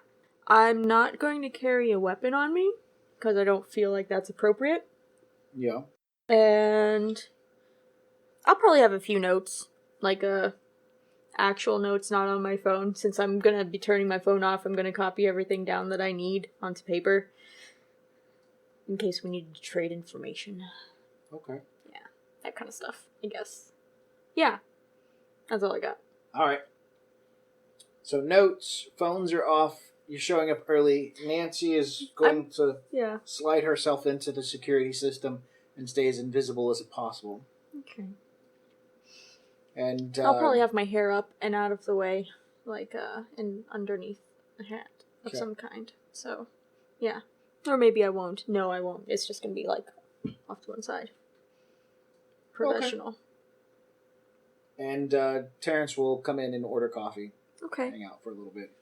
Speaker 3: I'm not going to carry a weapon on me because I don't feel like that's appropriate.
Speaker 2: Yeah.
Speaker 3: And I'll probably have a few notes, like actual notes, not on my phone. Since I'm gonna be turning my phone off, I'm gonna copy everything down that I need onto paper in case we need to trade information.
Speaker 2: Okay.
Speaker 3: Yeah, that kind of stuff, I guess. Yeah, that's all I got.
Speaker 2: All right. So notes, phones are off. You're showing up early. Nancy is going to slide herself into the security system and stay as invisible as possible.
Speaker 3: Okay.
Speaker 2: And
Speaker 3: I'll probably have my hair up and out of the way, like and underneath a hat of some kind. So, yeah. Or maybe I won't. No, I won't. It's just gonna be like off to one side. Professional.
Speaker 2: Okay. And Terrence will come in and order coffee.
Speaker 3: Okay.
Speaker 2: Hang out for a little bit.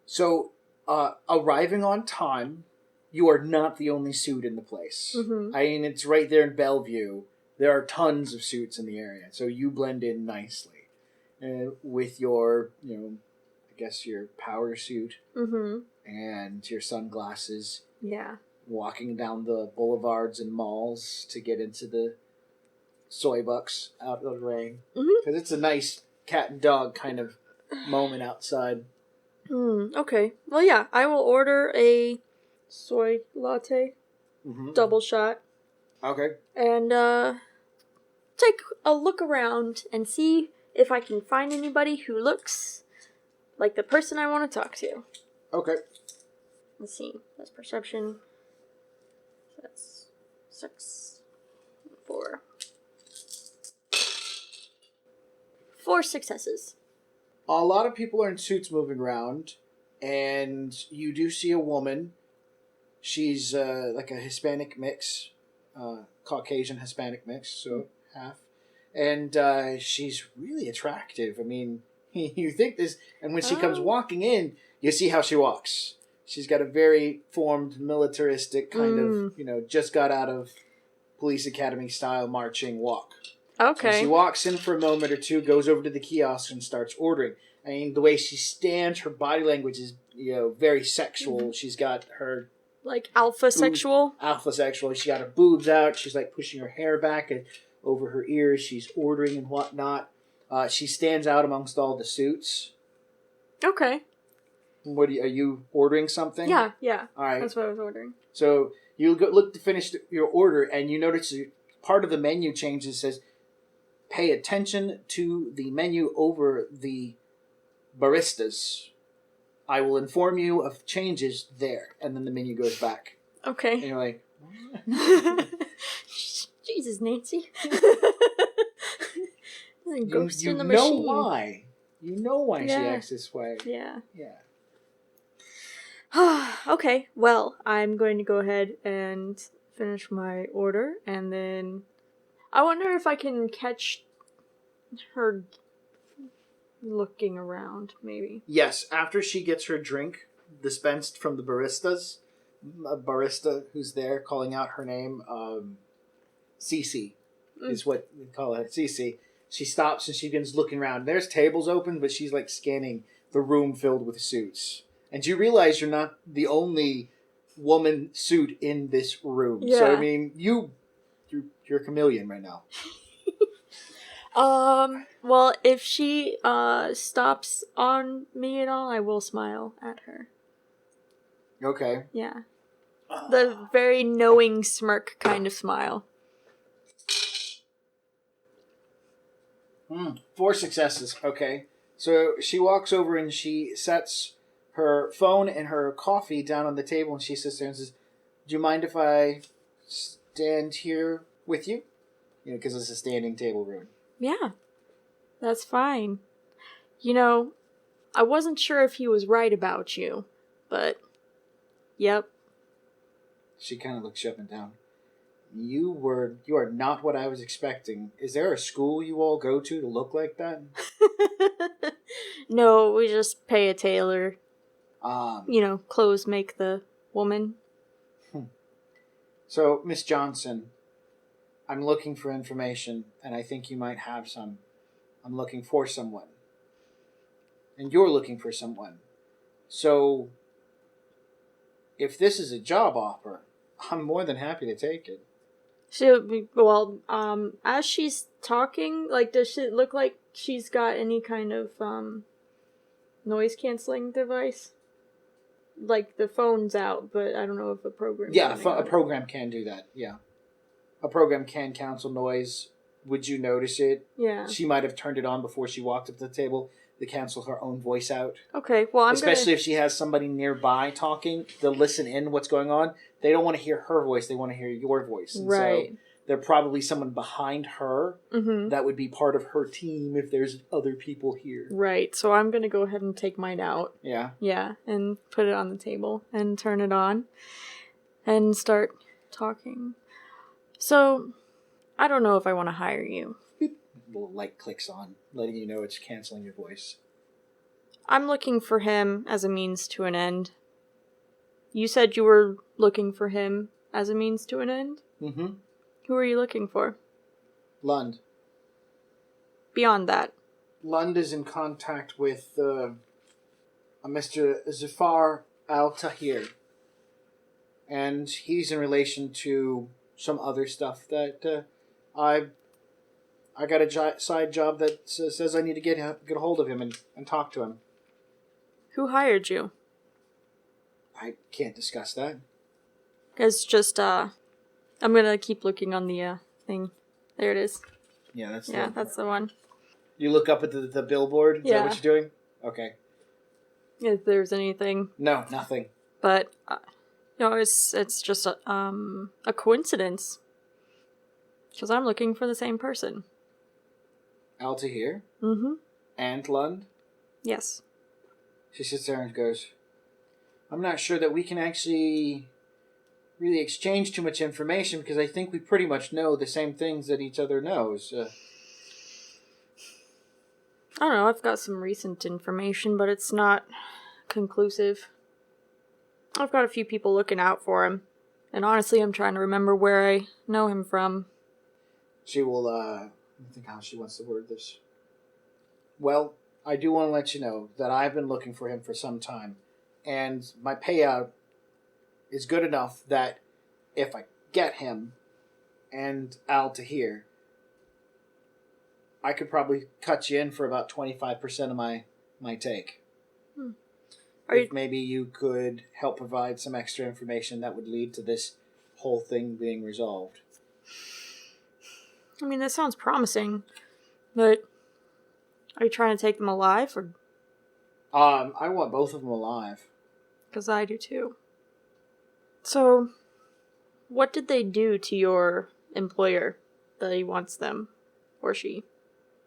Speaker 2: So, arriving on time, you are not the only suit in the place.
Speaker 3: Mm-hmm.
Speaker 2: I mean, it's right there in Bellevue. There are tons of suits in the area, so you blend in nicely with your, I guess your power suit and your sunglasses.
Speaker 3: Yeah.
Speaker 2: Walking down the boulevards and malls to get into the soy bucks out of the rain. Because it's a nice cat and dog kind of moment outside.
Speaker 3: Okay. Well, yeah, I will order a soy latte, double shot.
Speaker 2: Okay.
Speaker 3: And take a look around and see if I can find anybody who looks like the person I want to talk to.
Speaker 2: Okay.
Speaker 3: Let's see. That's perception. That's 6, 4. 4 successes.
Speaker 2: A lot of people are in suits moving around, and you do see a woman. She's like a Hispanic mix, Caucasian Hispanic mix, so half. And she's really attractive. I mean, you think this, and when she comes walking in, you see how she walks. She's got a very formed, militaristic kind of, just got out of police academy style marching walk.
Speaker 3: Okay.
Speaker 2: So she walks in for a moment or two, goes over to the kiosk and starts ordering. I mean, the way she stands, her body language is, very sexual. She's got her...
Speaker 3: Like alpha sexual?
Speaker 2: Alpha sexual. She's got her boobs out. She's like pushing her hair back and over her ears. She's ordering and whatnot. She stands out amongst all the suits.
Speaker 3: Okay.
Speaker 2: Are you ordering something?
Speaker 3: Yeah.
Speaker 2: All right.
Speaker 3: That's what I was ordering.
Speaker 2: So you look to finish your order, and you notice part of the menu changes. Says, "Pay attention to the menu over the baristas. I will inform you of changes there." And then the menu goes back.
Speaker 3: Okay.
Speaker 2: And you're like,
Speaker 3: Jesus, Nancy.
Speaker 2: Ghost in the machine. Why. You know why she acts this way.
Speaker 3: Yeah.
Speaker 2: Yeah.
Speaker 3: Okay, well, I'm going to go ahead and finish my order, and then I wonder if I can catch her looking around, maybe.
Speaker 2: Yes, after she gets her drink dispensed from the baristas, a barista who's there calling out her name, Cece, is what we call it, Cece. She stops and she begins looking around. There's tables open, but she's like scanning the room filled with suits. And you realize you're not the only woman suit in this room.
Speaker 3: Yeah.
Speaker 2: So, I mean, you're a chameleon right now.
Speaker 3: Well, if she, stops on me at all, I will smile at her.
Speaker 2: Okay.
Speaker 3: Yeah. The very knowing smirk kind of smile.
Speaker 2: 4 successes. Okay. So she walks over and she sets her phone and her coffee down on the table, and she sits there and says, "Do you mind if I stand here with you? You know, because it's a standing table room."
Speaker 3: Yeah, that's fine. You know, I wasn't sure if he was right about you, but yep.
Speaker 2: She kind of looks you up and down. You are not what I was expecting. Is there a school you all go to look like that?
Speaker 3: No, we just pay a tailor.
Speaker 2: Um,
Speaker 3: Clothes make the woman.
Speaker 2: So, Miss Johnson, I'm looking for information, and I think you might have some. I'm looking for someone. And you're looking for someone. So, if this is a job offer, I'm more than happy to take it.
Speaker 3: As she's talking, like, does it look like she's got any kind of, noise canceling device? Like, the phone's out, but I don't know if a program.
Speaker 2: Yeah, a program can do that, yeah. A program can cancel noise. Would you notice it?
Speaker 3: Yeah.
Speaker 2: She might have turned it on before she walked up to the table to cancel her own voice out.
Speaker 3: Okay, well,
Speaker 2: Especially if she has somebody nearby talking, they'll listen in what's going on. They don't want to hear her voice, they want to hear your voice. And
Speaker 3: right.
Speaker 2: So there's probably someone behind her that would be part of her team if there's other people here.
Speaker 3: Right, so I'm going to go ahead and take mine out.
Speaker 2: Yeah?
Speaker 3: Yeah, and put it on the table and turn it on and start talking. So, I don't know if I want to hire you.
Speaker 2: Little light clicks on, letting you know it's canceling your voice.
Speaker 3: I'm looking for him as a means to an end. You said you were looking for him as a means to an end?
Speaker 2: Mm-hmm.
Speaker 3: Who are you looking for?
Speaker 2: Lund.
Speaker 3: Beyond that.
Speaker 2: Lund is in contact with a Mr. Zafar Al-Tahir. And he's in relation to some other stuff that I got a side job that says I need to get a hold of him and talk to him.
Speaker 3: Who hired you?
Speaker 2: I can't discuss that.
Speaker 3: It's just, I'm gonna keep looking on the, thing. There it is.
Speaker 2: Yeah, that's
Speaker 3: that's the one.
Speaker 2: You look up at the billboard? Is that what you're doing? Okay.
Speaker 3: If there's anything.
Speaker 2: No, nothing.
Speaker 3: But, it's just a coincidence. Because I'm looking for the same person.
Speaker 2: Al-Tahir?
Speaker 3: Mm-hmm.
Speaker 2: And Lund?
Speaker 3: Yes.
Speaker 2: She sits there and goes, I'm not sure that we can actually really exchange too much information because I think we pretty much know the same things that each other knows.
Speaker 3: I don't know, I've got some recent information, but it's not conclusive. I've got a few people looking out for him. And honestly, I'm trying to remember where I know him from.
Speaker 2: She will, let me think how she wants to word this. Well, I do want to let you know that I've been looking for him for some time. And my payout is good enough that if I get him and Al-Tahir, I could probably cut you in for about 25% of my take. If maybe you could help provide some extra information that would lead to this whole thing being resolved.
Speaker 3: I mean, that sounds promising, but are you trying to take them alive, or?
Speaker 2: I want both of them alive.
Speaker 3: Because I do too. So, what did they do to your employer that he wants them, or she?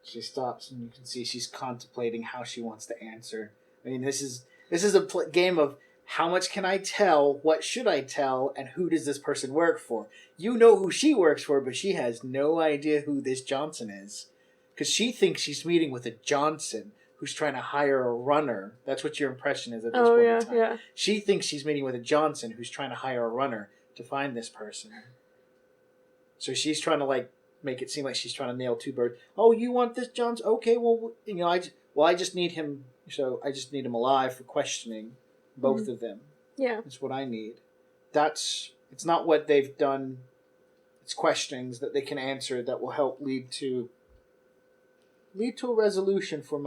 Speaker 2: She stops, and you can see she's contemplating how she wants to answer. I mean, this is a game of how much can I tell, what should I tell, and who does this person work for? You know who she works for, but she has no idea who this Johnson is. Because she thinks she's meeting with a Johnson who's trying to hire a runner. That's what your impression is at this point in time.
Speaker 3: Yeah.
Speaker 2: She thinks she's meeting with a Johnson who's trying to hire a runner to find this person. So she's trying to, make it seem like she's trying to nail two birds. Oh, you want this Johnson? Okay, well, I just need him, so I just need him alive for questioning both of them.
Speaker 3: Yeah.
Speaker 2: That's what I need. It's not what they've done. It's questionings that they can answer that will help lead to a resolution for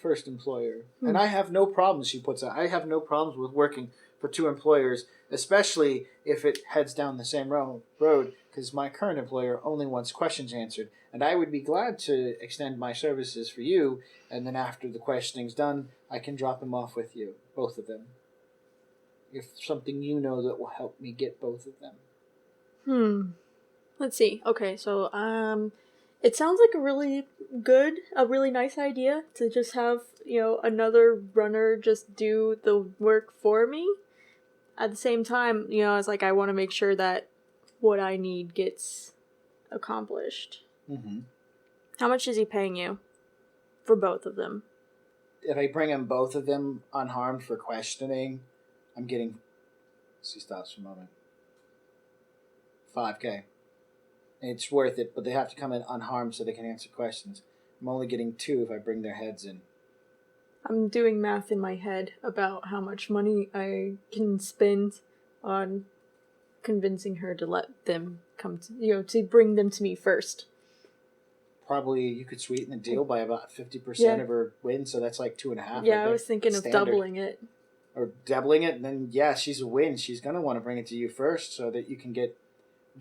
Speaker 2: first employer. And I have no problems, she puts out. I have no problems with working for 2 employers, especially if it heads down the same road, because my current employer only wants questions answered. And I would be glad to extend my services for you, and then after the questioning's done, I can drop them off with you, both of them. If something you know that will help me get both of them.
Speaker 3: Let's see. Okay, so, it sounds like a really nice idea to just have, another runner just do the work for me. At the same time, it's like I want to make sure that what I need gets accomplished.
Speaker 2: Mm-hmm.
Speaker 3: How much is he paying you for both of them?
Speaker 2: If I bring in both of them unharmed for questioning, I'm getting... She stops for a moment. $5,000. It's worth it, but they have to come in unharmed so they can answer questions. I'm only getting 2 if I bring their heads in.
Speaker 3: I'm doing math in my head about how much money I can spend on convincing her to let them come to, to bring them to me first.
Speaker 2: Probably you could sweeten the deal by about 50% of her win, so that's like 2.5.
Speaker 3: Yeah, I was thinking of doubling it.
Speaker 2: Or doubling it, and then, yeah, she's a win. She's going to want to bring it to you first so that you can get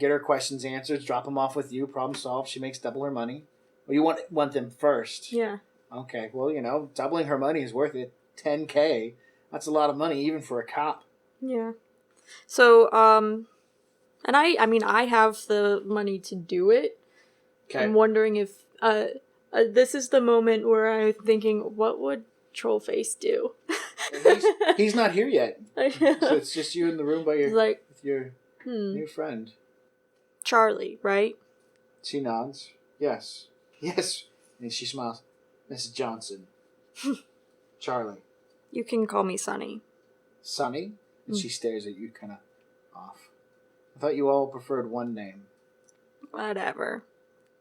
Speaker 2: her questions answered, drop them off with you, problem solved. She makes double her money. Well, you want them first.
Speaker 3: Yeah.
Speaker 2: Okay, well, doubling her money is worth it. $10,000. That's a lot of money, even for a cop.
Speaker 3: Yeah. So, and I have the money to do it. Okay. I'm wondering if, this is the moment where I'm thinking, what would Trollface do?
Speaker 2: He's not here yet. So it's just you in the room with your new friend.
Speaker 3: Charlie, right?
Speaker 2: She nods. Yes. Yes. And she smiles. Mrs. Johnson. Charlie.
Speaker 3: You can call me Sunny.
Speaker 2: Sunny? And she stares at you kind of off. I thought you all preferred one name.
Speaker 3: Whatever.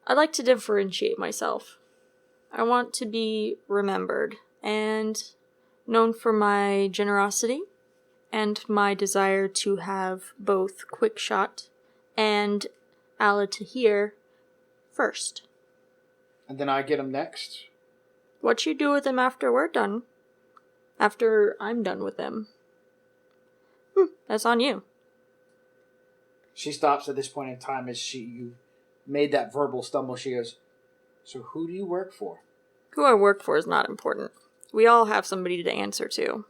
Speaker 3: I like to differentiate myself. I want to be remembered and known for my generosity and my desire to have both Quickshot and Alatahir first.
Speaker 2: And then I get him next?
Speaker 3: What you do with them after we're done? After I'm done with them? That's on you.
Speaker 2: She stops at this point in time as you made that verbal stumble. She goes, so who do you work for?
Speaker 3: Who I work for is not important. We all have somebody to answer to.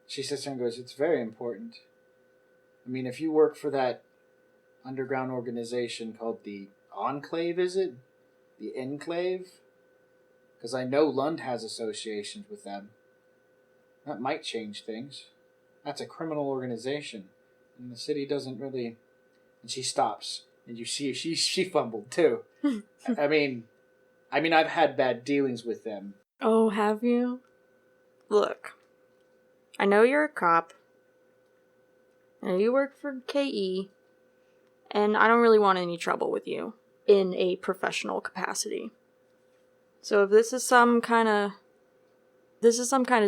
Speaker 2: She sits there and goes, it's very important. I mean, if you work for that underground organization called the Enclave, is it? The Enclave? Because I know Lund has associations with them. That might change things. That's a criminal organization. And the city doesn't really... And she stops. And you see she fumbled too. I mean, I've had bad dealings with them.
Speaker 3: Oh, have you? Look, I know you're a cop. I know you work for KE. And I don't really want any trouble with you in a professional capacity. So if this is some kind of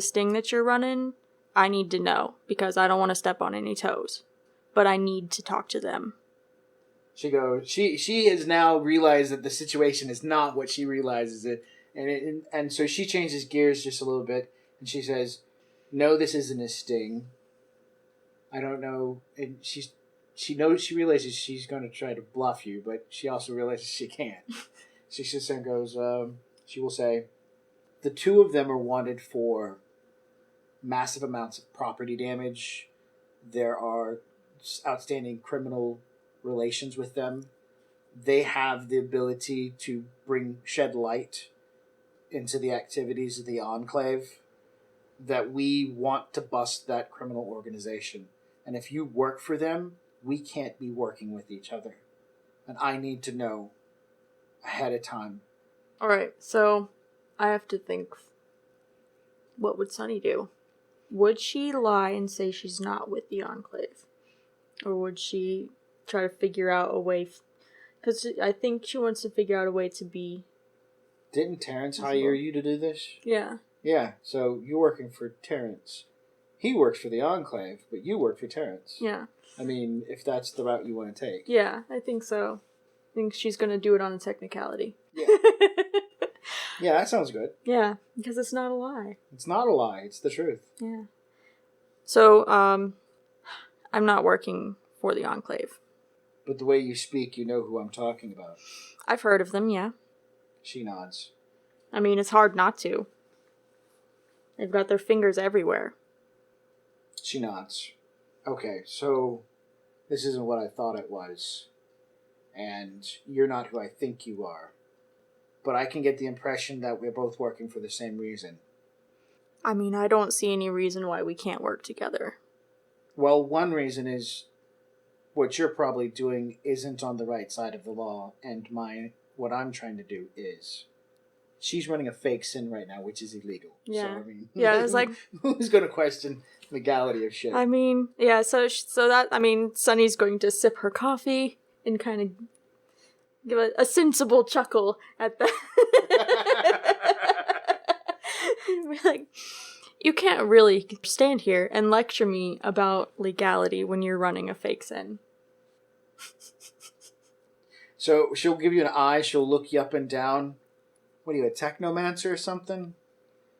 Speaker 3: sting that you're running, I need to know, because I don't want to step on any toes. But I need to talk to them.
Speaker 2: She goes, she has now realized that the situation is not what she realizes it. And so she changes gears just a little bit, and she says, no, this isn't a sting. I don't know. And she realizes she's going to try to bluff you, but she also realizes she can't. She sits there and goes, she will say, the 2 of them are wanted for massive amounts of property damage. There are outstanding criminal relations with them. They have the ability to shed light into the activities of the Enclave, that we want to bust that criminal organization. And if you work for them, we can't be working with each other. And I need to know ahead of time.
Speaker 3: Alright, so I have to think, what would Sunny do? Would she lie and say she's not with the Enclave? Or would she try to figure out a way... Because I think she wants to figure out a way to be...
Speaker 2: Didn't Terrence hire you to do this?
Speaker 3: Yeah.
Speaker 2: Yeah, so you're working for Terrence. He works for the Enclave, but you work for Terrence.
Speaker 3: Yeah.
Speaker 2: I mean, if that's the route you want to take.
Speaker 3: Yeah, I think so. I think she's going to do it on a technicality.
Speaker 2: Yeah. Yeah, that sounds good.
Speaker 3: Yeah, because it's not a lie.
Speaker 2: It's not a lie. It's the truth.
Speaker 3: Yeah. So, I'm not working for the Enclave.
Speaker 2: But the way you speak, you know who I'm talking about.
Speaker 3: I've heard of them, yeah.
Speaker 2: She nods.
Speaker 3: I mean, it's hard not to. They've got their fingers everywhere.
Speaker 2: She nods. Okay, so this isn't what I thought it was. And you're not who I think you are. But I can get the impression that we're both working for the same reason.
Speaker 3: I mean, I don't see any reason why we can't work together.
Speaker 2: Well, one reason is what you're probably doing isn't on the right side of the law, and what I'm trying to do is. She's running a fake sin right now, which is illegal.
Speaker 3: Yeah.
Speaker 2: So, I mean,
Speaker 3: Yeah, it's like...
Speaker 2: who's going to question legality of shit?
Speaker 3: I mean, yeah, so that, I mean, Sunny's going to sip her coffee and kind of give a sensible chuckle at that. Like, you can't really stand here and lecture me about legality when you're running a fake sin.
Speaker 2: So she'll give you an eye, she'll look you up and down. What are you, a technomancer or something?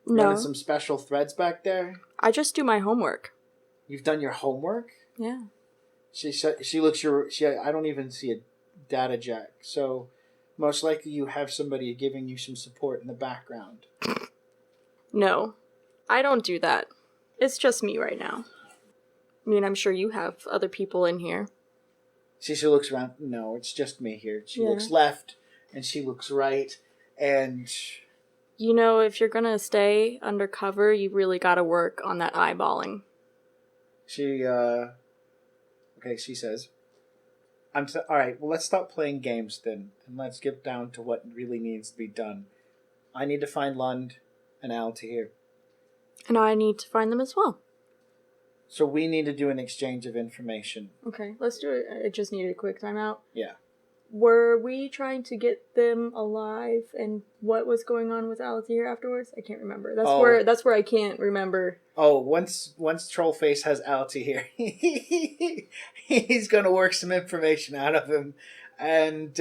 Speaker 3: No.
Speaker 2: Running some special threads back there?
Speaker 3: I just do my homework.
Speaker 2: You've done your homework?
Speaker 3: Yeah.
Speaker 2: She looks I don't even see a data jack. So most likely you have somebody giving you some support in the background.
Speaker 3: No. I don't do that. It's just me right now. I mean, I'm sure you have other people in here.
Speaker 2: She looks around. No, it's just me here. She looks left and she looks right. And
Speaker 3: you know, if you're gonna stay undercover, you really gotta work on that eyeballing.
Speaker 2: She says, alright, well, let's stop playing games then, and let's get down to what really needs to be done. I need to find Lund and Altair.
Speaker 3: And I need to find them as well.
Speaker 2: So we need to do an exchange of information.
Speaker 3: Okay, let's do it. I just need a quick timeout.
Speaker 2: Yeah.
Speaker 3: Were we trying to get them alive, and what was going on with Altair afterwards? I can't remember. That's where I can't remember.
Speaker 2: Oh, once Trollface has Altair, he's gonna work some information out of him, and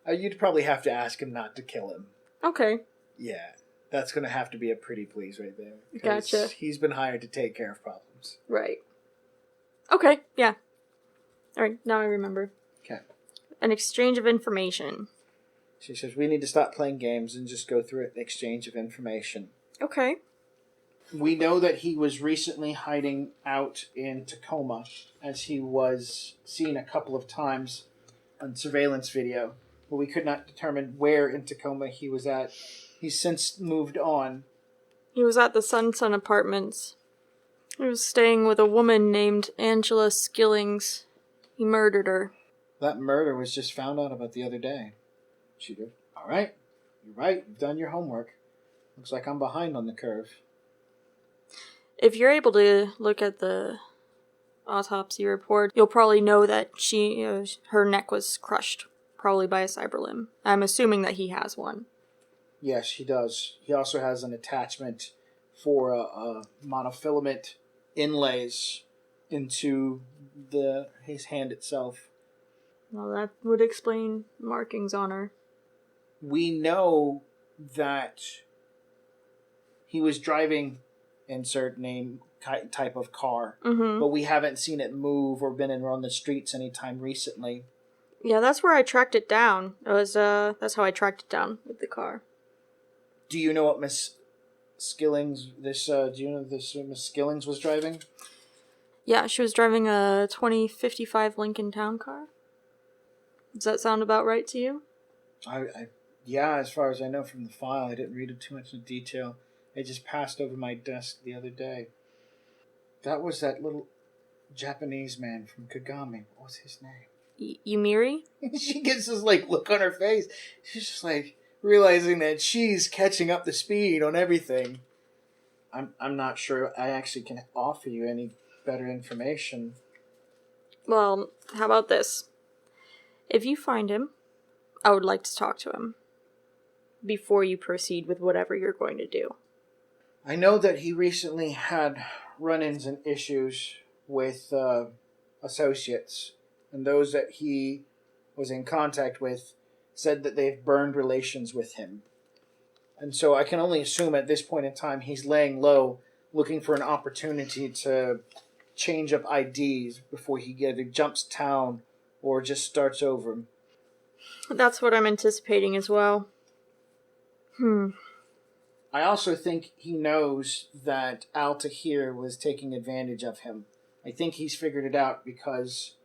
Speaker 2: you'd probably have to ask him not to kill him.
Speaker 3: Okay.
Speaker 2: Yeah, that's gonna have to be a pretty please right there.
Speaker 3: Gotcha.
Speaker 2: He's been hired to take care of problems.
Speaker 3: Right. Okay. Yeah. All right. Now I remember.
Speaker 2: Okay.
Speaker 3: An exchange of information.
Speaker 2: She says, we need to stop playing games and just go through an exchange of information.
Speaker 3: Okay.
Speaker 2: We know that he was recently hiding out in Tacoma, as he was seen a couple of times on surveillance video, but we could not determine where in Tacoma he was at. He's since moved on.
Speaker 3: He was at the Sun Apartments. He was staying with a woman named Angela Skillings. He murdered her.
Speaker 2: That murder was just found out about the other day. She did. All right. You're right. You've done your homework. Looks like I'm behind on the curve.
Speaker 3: If you're able to look at the autopsy report, you'll probably know that her neck was crushed, probably by a cyberlimb. I'm assuming that he has one.
Speaker 2: Yes, he does. He also has an attachment for a monofilament inlays into his hand itself.
Speaker 3: Well, that would explain markings on her.
Speaker 2: We know that he was driving insert name type of car, but we haven't seen it move or been on the streets anytime recently.
Speaker 3: Yeah, that's where I tracked it down. That's how I tracked it down with the car.
Speaker 2: Do you know what Miss Skillings Miss Skillings was driving?
Speaker 3: Yeah, she was driving a 2055 Lincoln Town Car. Does that sound about right to you?
Speaker 2: Yeah, as far as I know from the file, I didn't read it too much in detail. It just passed over my desk the other day. That was that little Japanese man from Kagami. What was his name?
Speaker 3: Yumiri?
Speaker 2: She gets this look on her face. She's just realizing that she's catching up the speed on everything. I'm not sure I actually can offer you any better information.
Speaker 3: Well, how about this? If you find him, I would like to talk to him before you proceed with whatever you're going to do.
Speaker 2: I know that he recently had run-ins and issues with associates, and those that he was in contact with said that they've burned relations with him. And so I can only assume at this point in time he's laying low, looking for an opportunity to change up IDs before he either jumps town or just starts over.
Speaker 3: That's what I'm anticipating as well.
Speaker 2: I also think he knows that Al-Tahir was taking advantage of him. I think he's figured it out because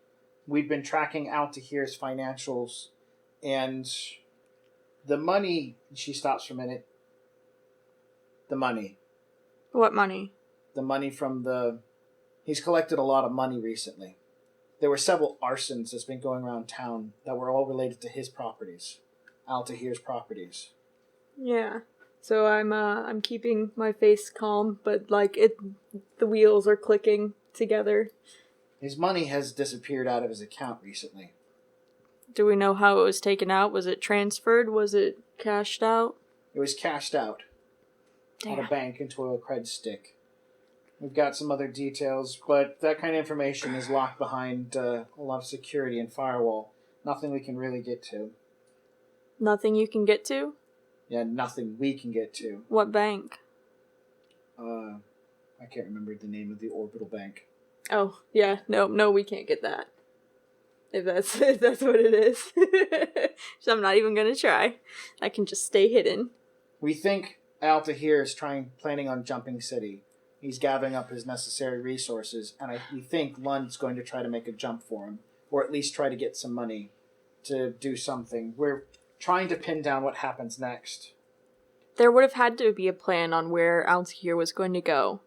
Speaker 2: we've been tracking Al-Tahir's financials, and the money... She stops for a minute. The money.
Speaker 3: What money?
Speaker 2: The money from the... He's collected a lot of money recently. There were several arsons that's been going around town that were all related to his properties. Al-Tahir's properties.
Speaker 3: Yeah. So I'm keeping my face calm, but the wheels are clicking together.
Speaker 2: His money has disappeared out of his account recently.
Speaker 3: Do we know how it was taken out? Was it transferred? Was it cashed out?
Speaker 2: It was cashed out at a bank into a cred stick. We've got some other details, but that kind of information is locked behind a lot of security and firewall. Nothing we can really get to.
Speaker 3: Nothing you can get to?
Speaker 2: Yeah, nothing we can get to.
Speaker 3: What bank?
Speaker 2: I can't remember the name of the orbital bank.
Speaker 3: Oh, yeah. No, we can't get that. If that's what it is. So I'm not even gonna try. I can just stay hidden.
Speaker 2: We think Al-Tahir is planning on jumping city. He's gathering up his necessary resources, and we think Lund's going to try to make a jump for him, or at least try to get some money to do something. We're trying to pin down what happens next.
Speaker 3: There would have had to be a plan on where Al-Tahir was going to go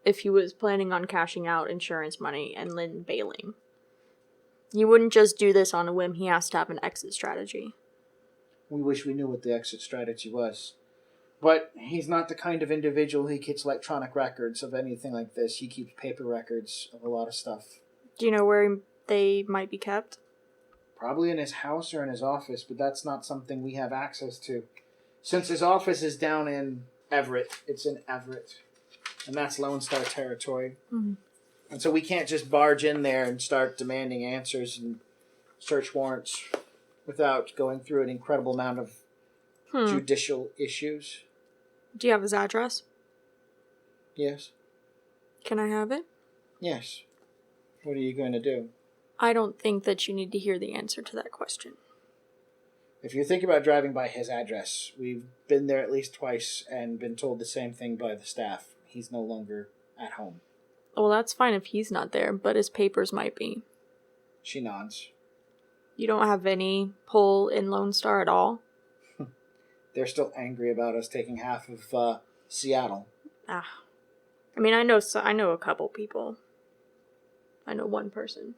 Speaker 3: if he was planning on cashing out insurance money and then bailing. You wouldn't just do this on a whim. He has to have an exit strategy.
Speaker 2: We wish we knew what the exit strategy was. But he's not the kind of individual who keeps electronic records of anything like this. He keeps paper records of a lot of stuff.
Speaker 3: Do you know where they might be kept?
Speaker 2: Probably in his house or in his office, but that's not something we have access to. Since his office is down in Everett, it's in Everett, and that's Lone Star territory.
Speaker 3: Mm-hmm.
Speaker 2: And so we can't just barge in there and start demanding answers and search warrants without going through an incredible amount of judicial issues.
Speaker 3: Do you have his address?
Speaker 2: Yes.
Speaker 3: Can I have it?
Speaker 2: Yes. What are you going to do?
Speaker 3: I don't think that you need to hear the answer to that question.
Speaker 2: If you think about driving by his address, we've been there at least twice and been told the same thing by the staff. He's no longer at home.
Speaker 3: Well, that's fine if he's not there, but his papers might be.
Speaker 2: She nods.
Speaker 3: You don't have any pull in Lone Star at all?
Speaker 2: They're still angry about us taking half of Seattle.
Speaker 3: I mean, I know a couple people. I know one person.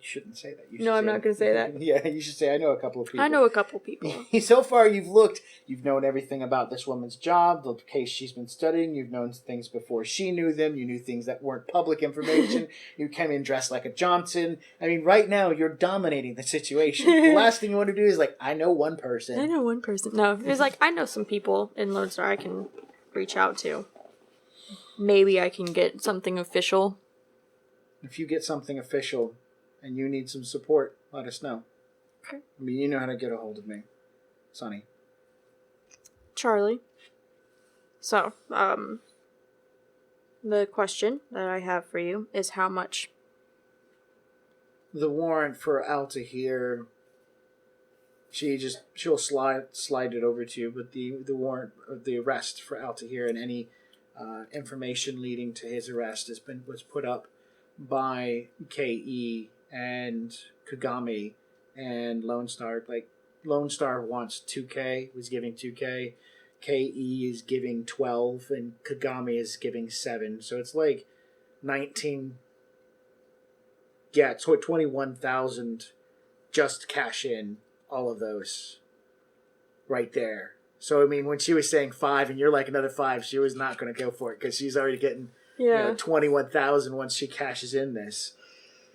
Speaker 2: You shouldn't say that.
Speaker 3: No, I'm not going to say that.
Speaker 2: Yeah, you should say, I know a couple of people.
Speaker 3: I know a couple people.
Speaker 2: So far, you've known everything about this woman's job, the case she's been studying. You've known things before she knew them. You knew things that weren't public information. You came in dressed like a Johnson. I mean, right now, you're dominating the situation. The last thing you want to do is I know one person.
Speaker 3: I know one person. No, it's I know some people in Lone Star I can reach out to. Maybe I can get something official.
Speaker 2: If you get something official and you need some support, let us know.
Speaker 3: Okay.
Speaker 2: I mean, you know how to get a hold of me. Sonny.
Speaker 3: Charlie. So, the question that I have for you is how much?
Speaker 2: The warrant for Al-Tahir, she'll slide it over to you, but the warrant of the arrest for Al-Tahir and any information leading to his arrest was put up by KE and Kagami and Lone Star. Lone Star wants 2K, was giving 2K. KE is giving 12, and Kagami is giving 7. So it's 19. Yeah, it's 21,000 just cash in all of those right there. So, I mean, when she was saying 5 and you're another 5, she was not going to go for it because she's already getting 21,000 once she cashes in this.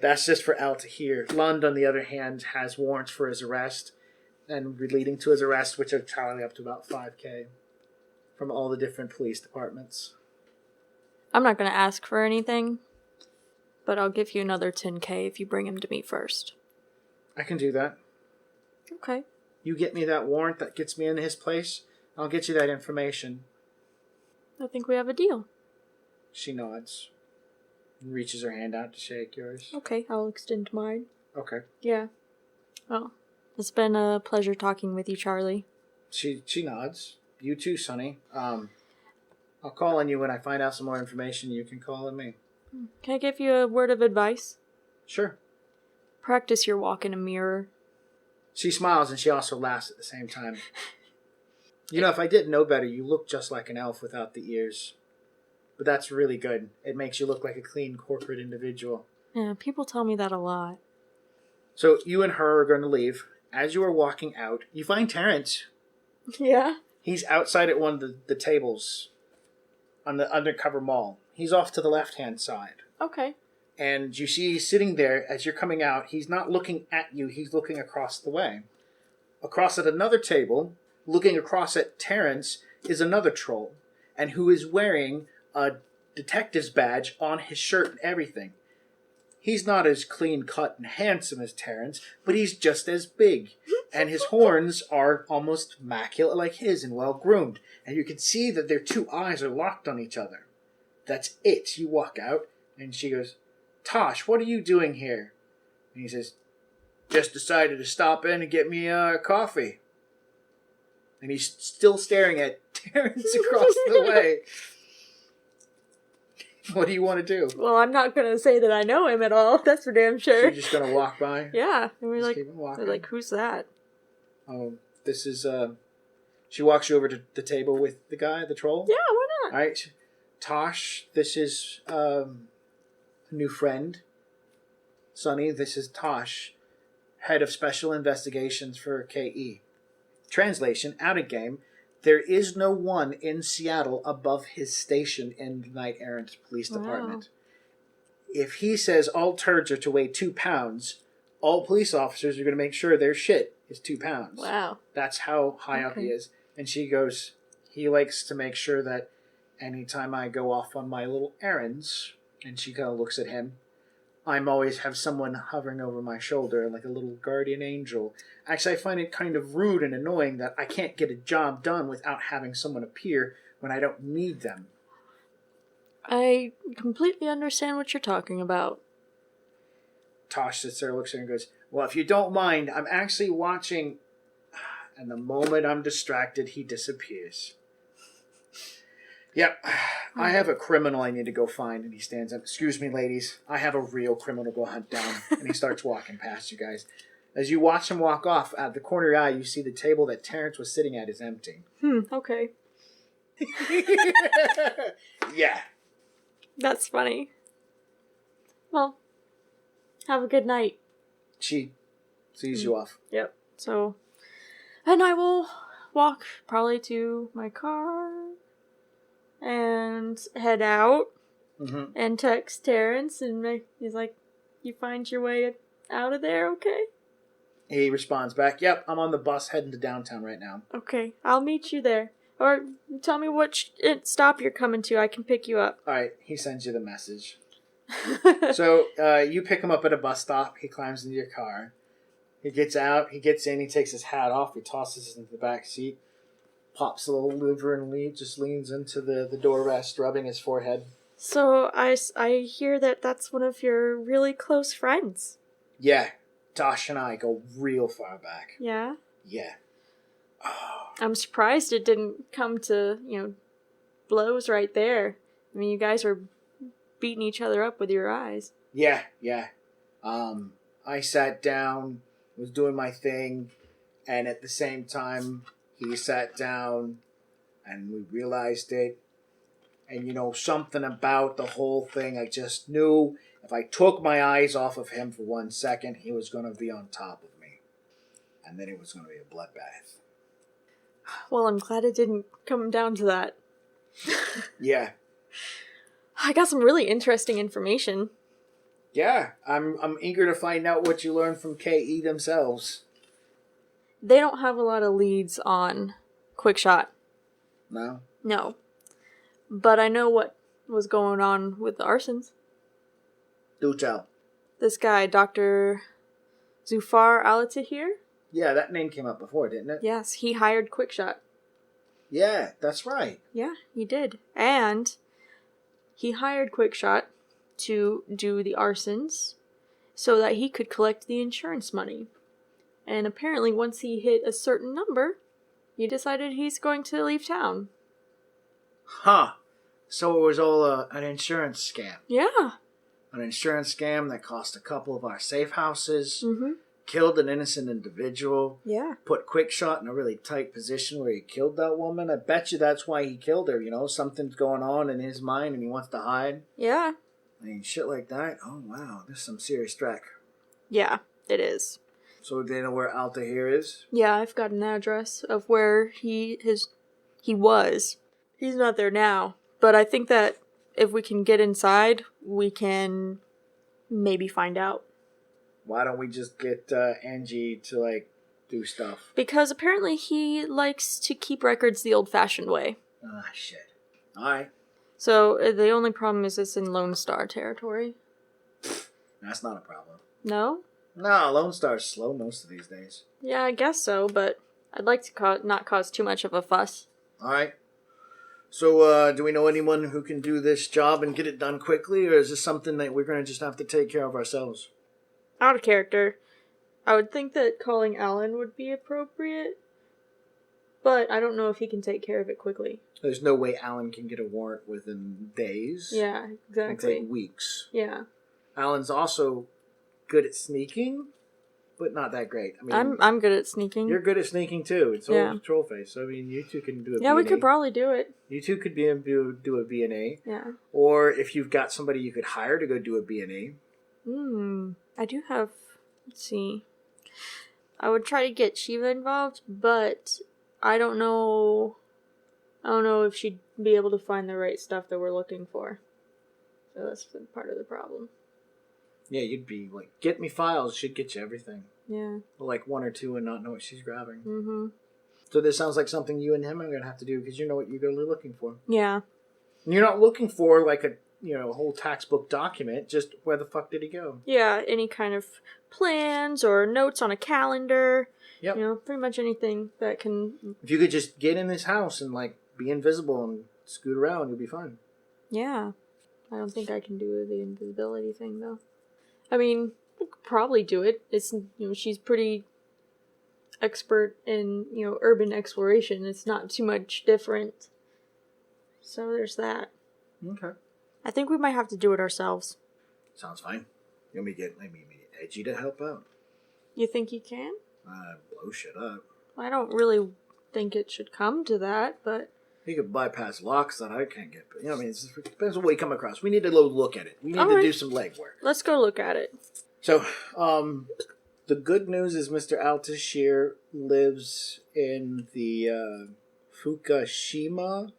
Speaker 2: That's just for Al-Tahir. Lund, on the other hand, has warrants for his arrest and leading to his arrest, which are tallying up to about 5K from all the different police departments.
Speaker 3: I'm not going to ask for anything, but I'll give you another 10K if you bring him to me first.
Speaker 2: I can do that.
Speaker 3: Okay.
Speaker 2: You get me that warrant that gets me into his place, I'll get you that information.
Speaker 3: I think we have a deal.
Speaker 2: She nods and reaches her hand out to shake yours.
Speaker 3: Okay, I'll extend mine.
Speaker 2: Okay.
Speaker 3: Yeah. Well, it's been a pleasure talking with you, Charlie.
Speaker 2: She nods. You too, Sonny. I'll call on you when I find out some more information. You can call on me.
Speaker 3: Can I give you a word of advice?
Speaker 2: Sure.
Speaker 3: Practice your walk in a mirror.
Speaker 2: She smiles and she also laughs at the same time. You know, if I didn't know better, you look just like an elf without the ears. But that's really good. It makes you look like a clean corporate individual.
Speaker 3: Yeah, people tell me that a lot.
Speaker 2: So you and her are going to leave. As you are walking out, you find Terrence.
Speaker 3: Yeah?
Speaker 2: He's outside at one of the tables on the undercover mall. He's off to the left-hand side.
Speaker 3: Okay.
Speaker 2: And you see he's sitting there as you're coming out. He's not looking at you. He's looking across the way. Across at another table, looking across at Terrence, is another troll. And who is wearing a detective's badge on his shirt and everything. He's not as clean-cut and handsome as Terrence, but he's just as big. And his horns are almost immaculate like his and well-groomed. And you can see that their two eyes are locked on each other. That's it. You walk out, and she goes, "Tosh, what are you doing here?" And he says, "Just decided to stop in and get me a coffee." And he's still staring at Terrence across the way. What do you want to do?
Speaker 3: Well, I'm not going to say that I know him at all. That's for damn
Speaker 2: So
Speaker 3: sure.
Speaker 2: you're just going to walk by?
Speaker 3: Yeah. And we're
Speaker 2: Just
Speaker 3: like,
Speaker 2: keep on walking.
Speaker 3: they're like, who's that?
Speaker 2: Oh, this is, she walks you over to the table with the guy, the troll.
Speaker 3: Yeah, why not?
Speaker 2: All right. Tosh, this is a new friend. Sonny, this is Tosh, head of special investigations for KE. Translation, out of game, there is no one in Seattle above his station in the Knight Errant Police Department. If he says all turds are to weigh 2 pounds, all police officers are going to make sure their shit is 2 pounds.
Speaker 3: Wow.
Speaker 2: That's how high up he is. And she goes, he likes to make sure that anytime I go off on my little errands, and she kind of looks at him, I'm always have someone hovering over my shoulder like a little guardian angel. Actually, I find it kind of rude and annoying that I can't get a job done without having someone appear when I don't need them.
Speaker 3: I completely understand what you're talking about.
Speaker 2: Tosh sits there, looks at her and goes, "Well, if you don't mind, I'm actually watching..." And the moment I'm distracted, he disappears. Yep, I have a criminal I need to go find. And he stands up. "Excuse me, ladies. I have a real criminal to go hunt down." And he starts walking past you guys. As you watch him walk off, out the corner of your eye, you see the table that Terrence was sitting at is empty.
Speaker 3: Okay.
Speaker 2: Yeah.
Speaker 3: That's funny. Well, have a good night.
Speaker 2: She sees you off.
Speaker 3: Yep. So, and I will walk probably to my car and head out and text Terrence and he's like, "You find your way out of there, okay?"
Speaker 2: He responds back, "Yep, I'm on the bus heading to downtown right now."
Speaker 3: Okay, I'll meet you there. Or tell me what stop you're coming to. I can pick you up.
Speaker 2: All right, he sends you the message. So you pick him up at a bus stop. He climbs into your car. He gets out. He gets in. He takes his hat off. He tosses it into the back seat. Pops a little lever and just leans into the door rest, rubbing his forehead.
Speaker 3: So I hear that that's one of your really close friends.
Speaker 2: Yeah, Tosh and I go real far back.
Speaker 3: Yeah?
Speaker 2: Yeah.
Speaker 3: I'm surprised it didn't come to, blows right there. I mean, you guys were beating each other up with your eyes.
Speaker 2: Yeah. I sat down, was doing my thing, and at the same time, he sat down, and we realized it. And, something about the whole thing, I just knew if I took my eyes off of him for 1 second, he was going to be on top of me. And then it was going to be a bloodbath.
Speaker 3: Well, I'm glad it didn't come down to that.
Speaker 2: Yeah.
Speaker 3: I got some really interesting information.
Speaker 2: Yeah, I'm eager to find out what you learned from KE themselves.
Speaker 3: They don't have a lot of leads on Quickshot.
Speaker 2: No?
Speaker 3: No. But I know what was going on with the arsons.
Speaker 2: Do tell.
Speaker 3: This guy, Dr. Zufar Alatahir?
Speaker 2: Yeah, that name came up before, didn't it?
Speaker 3: Yes, he hired Quickshot.
Speaker 2: Yeah, that's right.
Speaker 3: Yeah, he did. And he hired Quickshot to do the arsons so that he could collect the insurance money. And apparently once he hit a certain number, he decided he's going to leave town.
Speaker 4: Huh. So it was all an insurance scam.
Speaker 3: Yeah.
Speaker 4: An insurance scam that cost a couple of our safe houses,
Speaker 3: Mm-hmm.
Speaker 4: killed an innocent individual,
Speaker 3: Yeah.
Speaker 4: put Quickshot in a really tight position where he killed that woman. I bet you that's why he killed her, Something's going on in his mind and he wants to hide.
Speaker 3: Yeah.
Speaker 4: I mean, shit like that. Oh, wow. This is some serious track.
Speaker 3: Yeah, it is.
Speaker 4: So they know where Altair is?
Speaker 3: Yeah, I've got an address of where he was. He's not there now. But I think that if we can get inside, we can maybe find out.
Speaker 4: Why don't we just get Angie to, do stuff?
Speaker 3: Because apparently he likes to keep records the old-fashioned way.
Speaker 4: Ah, shit. Alright.
Speaker 3: So the only problem is it's in Lone Star territory.
Speaker 4: That's not a problem.
Speaker 3: No?
Speaker 4: No, Lone Star's slow most of these days.
Speaker 3: Yeah, I guess so, but I'd like to not cause too much of a fuss.
Speaker 4: Alright. So, do we know anyone who can do this job and get it done quickly, or is this something that we're going to just have to take care of ourselves?
Speaker 3: Out of character. I would think that calling Alan would be appropriate, but I don't know if he can take care of it quickly.
Speaker 4: There's no way Alan can get a warrant within days.
Speaker 3: Yeah,
Speaker 4: It
Speaker 3: exactly.
Speaker 4: can take weeks.
Speaker 3: Yeah.
Speaker 4: Alan's also good at sneaking, but not that great. I mean,
Speaker 3: I'm good at sneaking.
Speaker 4: you're good at sneaking too. It's all
Speaker 3: Yeah.
Speaker 4: troll face. So, I mean, you two can do a
Speaker 3: Yeah, we
Speaker 4: B&A.
Speaker 3: could probably do it.
Speaker 4: You two could do a B&A.
Speaker 3: Yeah.
Speaker 4: Or if you've got somebody you could hire to go do a B&A.
Speaker 3: I do have... Let's see. I would try to get Shiva involved, but I don't know... I don't know if she'd be able to find the right stuff that we're looking for. So that's part of the problem.
Speaker 4: Yeah, you'd be like, get me files. She'd get you everything.
Speaker 3: Yeah.
Speaker 4: Like one or two and not know what she's grabbing.
Speaker 3: Mm-hmm.
Speaker 4: So this sounds like something you and him are going to have to do because you know what you're really looking for.
Speaker 3: Yeah.
Speaker 4: And you're not looking for like a whole textbook document. Just where the fuck did he go?
Speaker 3: Yeah, any kind of plans or notes on a calendar.
Speaker 4: Yep.
Speaker 3: Pretty much anything that can...
Speaker 4: If you could just get in this house and like be invisible and scoot around, you'll be fine.
Speaker 3: Yeah. I don't think I can do the invisibility thing, though. I mean, we could probably do it. It's, she's pretty expert in, urban exploration. It's not too much different. So there's that.
Speaker 4: Okay.
Speaker 3: I think we might have to do it ourselves.
Speaker 4: Sounds fine. You want me to get Edgy to help out?
Speaker 3: You think you can?
Speaker 4: Blow shit up.
Speaker 3: I don't really think it should come to that, but...
Speaker 4: He could bypass locks that I can't get. But, it depends on what we come across. We need to look at it. We need to do some legwork.
Speaker 3: Let's go look at it.
Speaker 4: So, the good news is Mr. Altashir lives in the Fukushima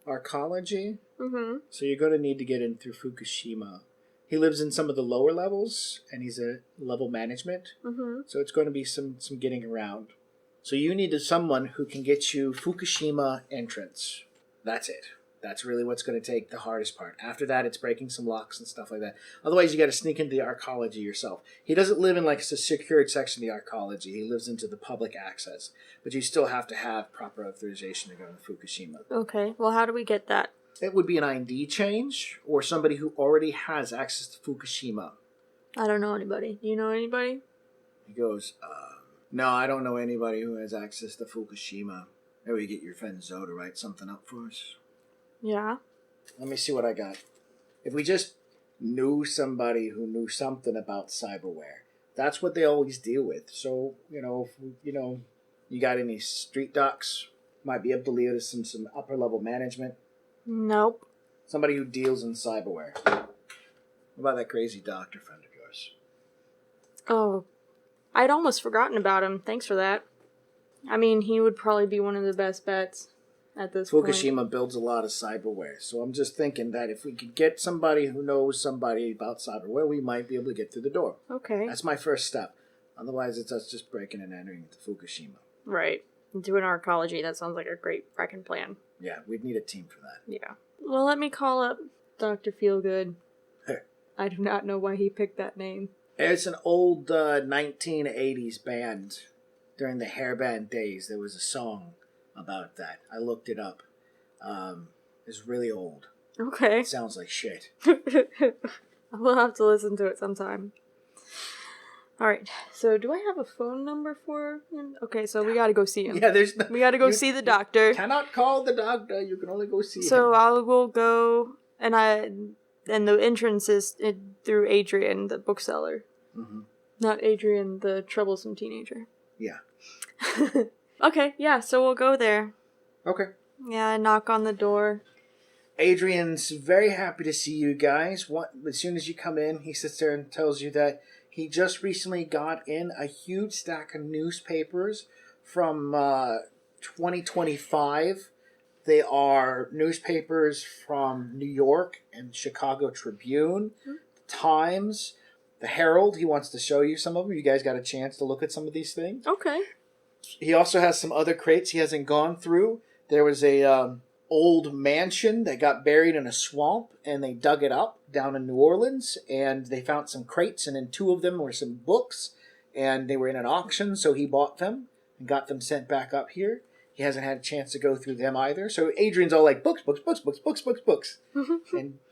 Speaker 4: arcology.
Speaker 3: Mm-hmm.
Speaker 4: So you're going to need to get in through Fukushima. He lives in some of the lower levels, and he's a level management.
Speaker 3: Mm-hmm.
Speaker 4: So it's going to be some getting around. So you need someone who can get you Fukushima entrance. That's it. That's really what's going to take the hardest part. After that, it's breaking some locks and stuff like that. Otherwise, you got to sneak into the arcology yourself. He doesn't live in like a secured section of the arcology. He lives into the public access. But you still have to have proper authorization to go to Fukushima.
Speaker 3: Okay, well, how do we get that?
Speaker 4: It would be an ID change or somebody who already has access to Fukushima.
Speaker 3: I don't know anybody. Do you know anybody?
Speaker 4: He goes, no, I don't know anybody who has access to Fukushima. Maybe get your friend Zoe to write something up for us.
Speaker 3: Yeah.
Speaker 4: Let me see what I got. If we just knew somebody who knew something about cyberware, that's what they always deal with. So, if you got any street docs, might be able to lead us some upper level management.
Speaker 3: Nope.
Speaker 4: Somebody who deals in cyberware. What about that crazy doctor friend of yours?
Speaker 3: Oh, I'd almost forgotten about him. Thanks for that. I mean, he would probably be one of the best bets at this point.
Speaker 4: Fukushima builds a lot of cyberware, so I'm just thinking that if we could get somebody who knows somebody about cyberware, we might be able to get through the door.
Speaker 3: Okay.
Speaker 4: That's my first step. Otherwise, it's us just breaking and entering into Fukushima.
Speaker 3: Right. Doing arcology, that sounds like a great frickin' plan.
Speaker 4: Yeah, we'd need a team for that.
Speaker 3: Yeah. Well, let me call up Dr. Feelgood. I do not know why he picked that name.
Speaker 4: It's an old 1980s band. During the hairband days, there was a song about that. I looked it up. It's really old.
Speaker 3: Okay.
Speaker 4: It sounds like shit.
Speaker 3: We'll have to listen to it sometime. Alright, so do I have a phone number for him? Okay, so we gotta go see him.
Speaker 4: Yeah, there's no...
Speaker 3: We gotta go see the doctor.
Speaker 4: You cannot call the doctor. You can only go see him.
Speaker 3: So I will go, and the entrance is through Adrian, the bookseller. Mm-hmm. Not Adrian, the troublesome teenager.
Speaker 4: Yeah.
Speaker 3: Okay, yeah, so we'll go there.
Speaker 4: Okay.
Speaker 3: Yeah, I knock on the door.
Speaker 4: Adrian's very happy to see you guys. As soon as you come in, he sits there and tells you that he just recently got in a huge stack of newspapers from 2025. They are newspapers from New York and Chicago Tribune, the Times, the Herald. He wants to show you some of them. You guys got a chance to look at some of these things.
Speaker 3: Okay.
Speaker 4: He also has some other crates he hasn't gone through. There was a old mansion that got buried in a swamp, and they dug it up down in New Orleans, and they found some crates, and in 2 of them were some books, and they were in an auction, so he bought them and got them sent back up here. He hasn't had a chance to go through them either. So Adrian's all like, books. And,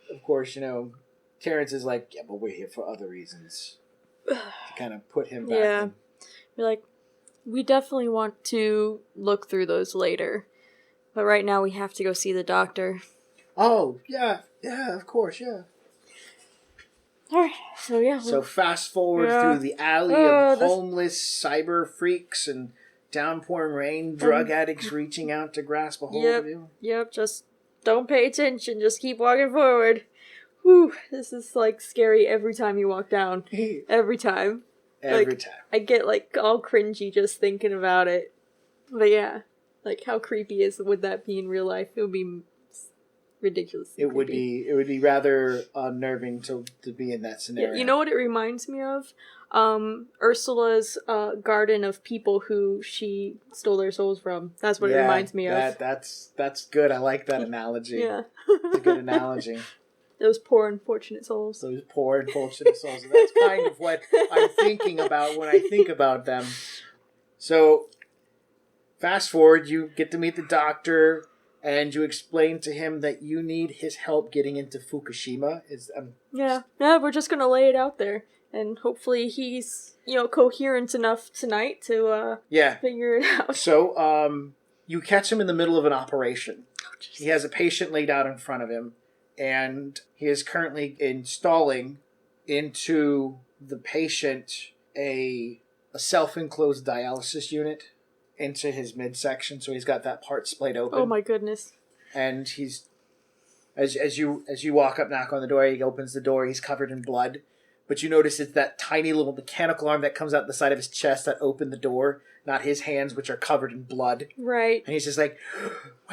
Speaker 4: of course, Terrence is like, yeah, but we're here for other reasons. To kind of put him back.
Speaker 3: Yeah. You're like, we definitely want to look through those later. But right now we have to go see the doctor.
Speaker 4: Oh, yeah, of course, yeah.
Speaker 3: Alright, so yeah.
Speaker 4: So fast forward through the alley of homeless cyber freaks and downpouring rain, drug addicts reaching out to grasp a hold of you.
Speaker 3: Yep, just don't pay attention, just keep walking forward. Whew, this is like scary every time you walk down. Every time.
Speaker 4: Every time.
Speaker 3: I get like all cringy just thinking about it. But yeah. Like, how creepy would that be in real life? It would be ridiculous.
Speaker 4: It would be rather unnerving to be in that scenario.
Speaker 3: Yeah, you know what it reminds me of? Ursula's garden of people who she stole their souls from. That's what it reminds me of.
Speaker 4: That's good. I like that analogy.
Speaker 3: Yeah.
Speaker 4: It's a good analogy.
Speaker 3: Those poor unfortunate souls.
Speaker 4: Those poor unfortunate souls. And that's kind of what I'm thinking about when I think about them. So... fast forward, you get to meet the doctor, and you explain to him that you need his help getting into Fukushima.
Speaker 3: Yeah, we're just gonna lay it out there, and hopefully he's, coherent enough tonight to figure it out.
Speaker 4: So, you catch him in the middle of an operation. Oh, he has a patient laid out in front of him, and he is currently installing into the patient a self-enclosed dialysis unit into his midsection, so he's got that part splayed open.
Speaker 3: Oh my goodness.
Speaker 4: And he's as you walk up, knock on the door, he opens the door, he's covered in blood. But you notice it's that tiny little mechanical arm that comes out the side of his chest that opened the door, not his hands, which are covered in blood.
Speaker 3: Right.
Speaker 4: And he's just like,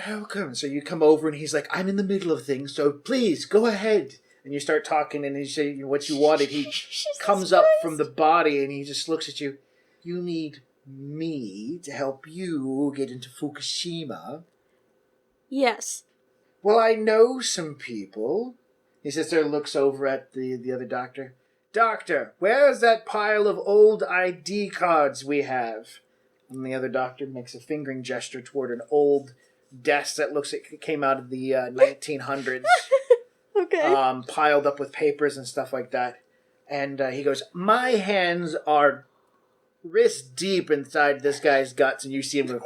Speaker 4: welcome. So you come over and he's like, I'm in the middle of things, so please go ahead. And you start talking and you say what you wanted. He comes up from the body and he just looks at you. You need me to help you get into Fukushima?
Speaker 3: Yes.
Speaker 4: Well, I know some people. He sits there and looks over at the other doctor. Doctor, where's that pile of old ID cards we have? And the other doctor makes a fingering gesture toward an old desk that looks like it came out of the 1900s.
Speaker 3: Okay.
Speaker 4: Piled up with papers and stuff like that. And he goes, my hands are wrist deep inside this guy's guts, and you see him go,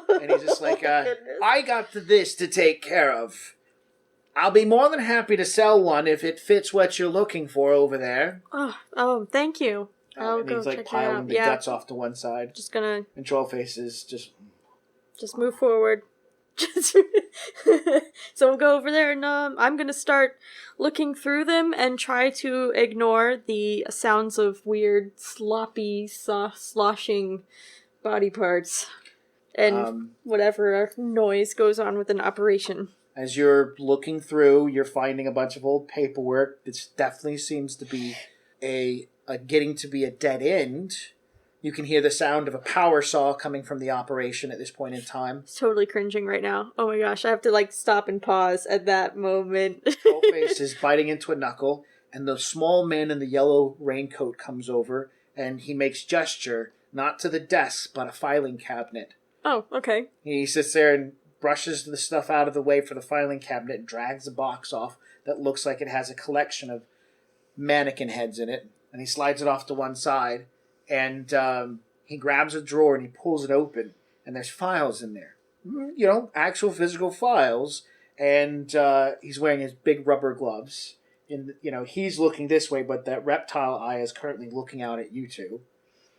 Speaker 4: and he's just like, I got this to take care of. I'll be more than happy to sell one if it fits what you're looking for over there.
Speaker 3: Oh, thank you. I'll
Speaker 4: and
Speaker 3: go
Speaker 4: he's like
Speaker 3: check
Speaker 4: piling the
Speaker 3: it out.
Speaker 4: guts off to one side.
Speaker 3: Just gonna...
Speaker 4: And Trollface is
Speaker 3: just move forward. So we'll go over there, and I'm gonna start looking through them and try to ignore the sounds of weird, sloppy, sloshing body parts and whatever noise goes on with an operation.
Speaker 4: As you're looking through, you're finding a bunch of old paperwork. This definitely seems to be a getting to be a dead end. You can hear the sound of a power saw coming from the operation at this point in time.
Speaker 3: It's totally cringing right now. Oh my gosh, I have to stop and pause at that moment.
Speaker 4: Trollface is biting into a knuckle, and the small man in the yellow raincoat comes over, and he makes gesture, not to the desk, but a filing cabinet.
Speaker 3: Oh, okay.
Speaker 2: He sits there and brushes the stuff out of the way for the filing cabinet and drags the box off that looks like it has a collection of mannequin heads in it. And he slides it off to one side. And he grabs a drawer and he pulls it open. And there's files in there. You know, actual physical files. And he's wearing his big rubber gloves. And, you know, he's looking this way, but that reptile eye is currently looking out at you two.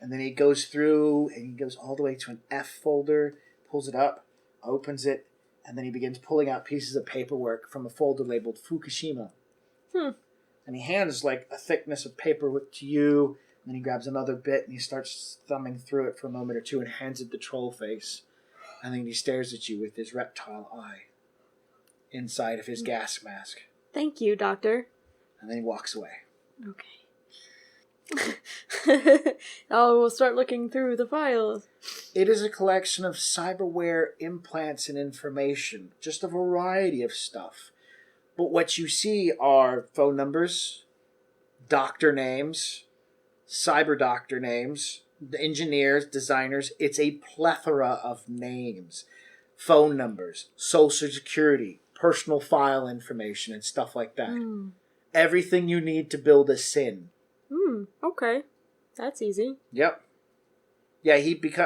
Speaker 2: And then he goes through and he goes all the way to an F folder, pulls it up, opens it, and then he begins pulling out pieces of paperwork from a folder labeled Fukushima. And he hands like a thickness of paper to you, and then he grabs another bit and he starts thumbing through it for a moment or two and hands it the troll face. And then he stares at you with his reptile eye inside of his gas mask.
Speaker 3: Thank you, Doctor.
Speaker 2: And then he walks away.
Speaker 3: Okay. We'll start looking through the files.
Speaker 2: It is a collection of cyberware implants and information. Just a variety of stuff. But what you see are phone numbers, doctor names, cyber doctor names, engineers, designers. It's a plethora of names. Phone numbers, social security, personal file information, and stuff like that. Everything you need to build a SIN.
Speaker 3: Okay. That's easy.
Speaker 2: Yep. Yeah,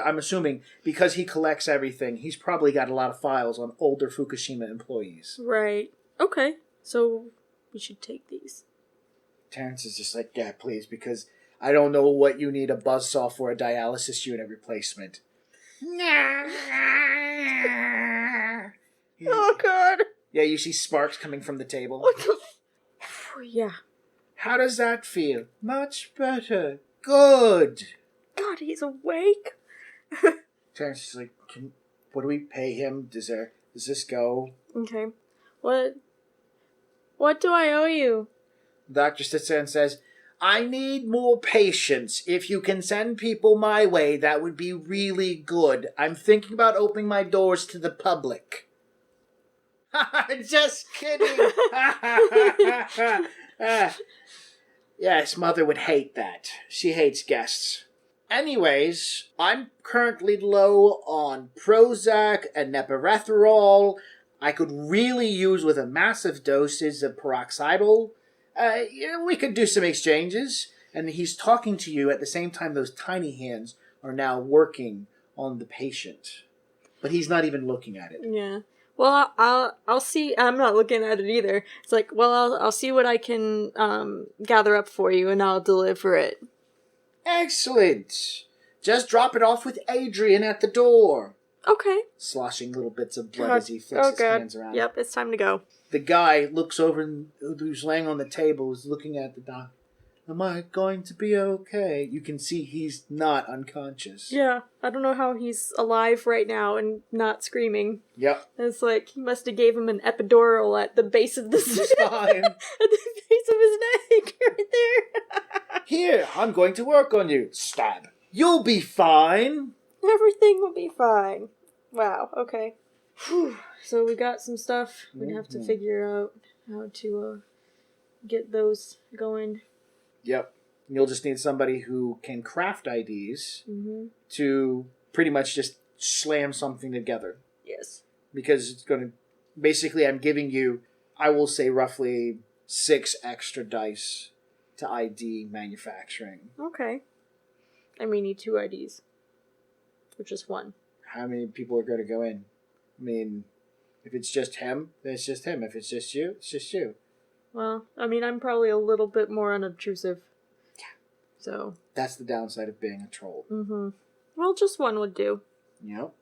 Speaker 2: I'm assuming because he collects everything, he's probably got a lot of files on older Fukushima employees.
Speaker 3: Right. Okay. So we should take these.
Speaker 2: Terrence is just like, yeah, please, because I don't know what you need a buzzsaw for a dialysis unit replacement.
Speaker 3: Oh, God.
Speaker 2: Yeah, you see sparks coming from the table.
Speaker 3: What the... Yeah.
Speaker 2: How does that feel? Much better. Good.
Speaker 3: God, he's awake.
Speaker 2: Terrence is like, what do we pay him? Does this go?
Speaker 3: Okay. What do I owe you?
Speaker 2: The doctor sits there and says, I need more patience. If you can send people my way, that would be really good. I'm thinking about opening my doors to the public. Just kidding. Yes, Mother would hate that. She hates guests. Anyways, I'm currently low on Prozac and Nepirethrol. I could really use with a massive dosage of peroxidal. We could do some exchanges. And he's talking to you at the same time those tiny hands are now working on the patient. But he's not even looking at it.
Speaker 3: Yeah. Well, I'll see. I'm not looking at it either. It's like, well, I'll see what I can gather up for you, and I'll deliver it.
Speaker 2: Excellent. Just drop it off with Adrian at the door.
Speaker 3: Okay.
Speaker 2: Sloshing little bits of blood as he flicks his hands around.
Speaker 3: Yep, it's time to go.
Speaker 2: The guy looks over and who's laying on the table is looking at the doc. Am I going to be okay? You can see he's not unconscious.
Speaker 3: Yeah, I don't know how he's alive right now and not screaming.
Speaker 2: Yep.
Speaker 3: It's like he must have gave him an epidural at the base of the
Speaker 2: spine.
Speaker 3: at the base of his neck, right there.
Speaker 2: Here, I'm going to work on you. Stab. You'll be fine.
Speaker 3: Everything will be fine. Wow, okay. Whew. So we got some stuff. We'd have to figure out how to get those going.
Speaker 2: Yep. You'll just need somebody who can craft IDs to pretty much just slam something together.
Speaker 3: Yes.
Speaker 2: Because it's going to... Basically, I'm giving you, I will say, roughly 6 extra dice to ID manufacturing.
Speaker 3: Okay. And we need 2 IDs. Or just 1.
Speaker 2: How many people are going to go in? I mean, if it's just him, then it's just him. If it's just you, it's just you.
Speaker 3: Well, I mean, I'm probably a little bit more unobtrusive. Yeah. So.
Speaker 2: That's the downside of being a troll.
Speaker 3: Well, just 1 would do.
Speaker 2: Yep.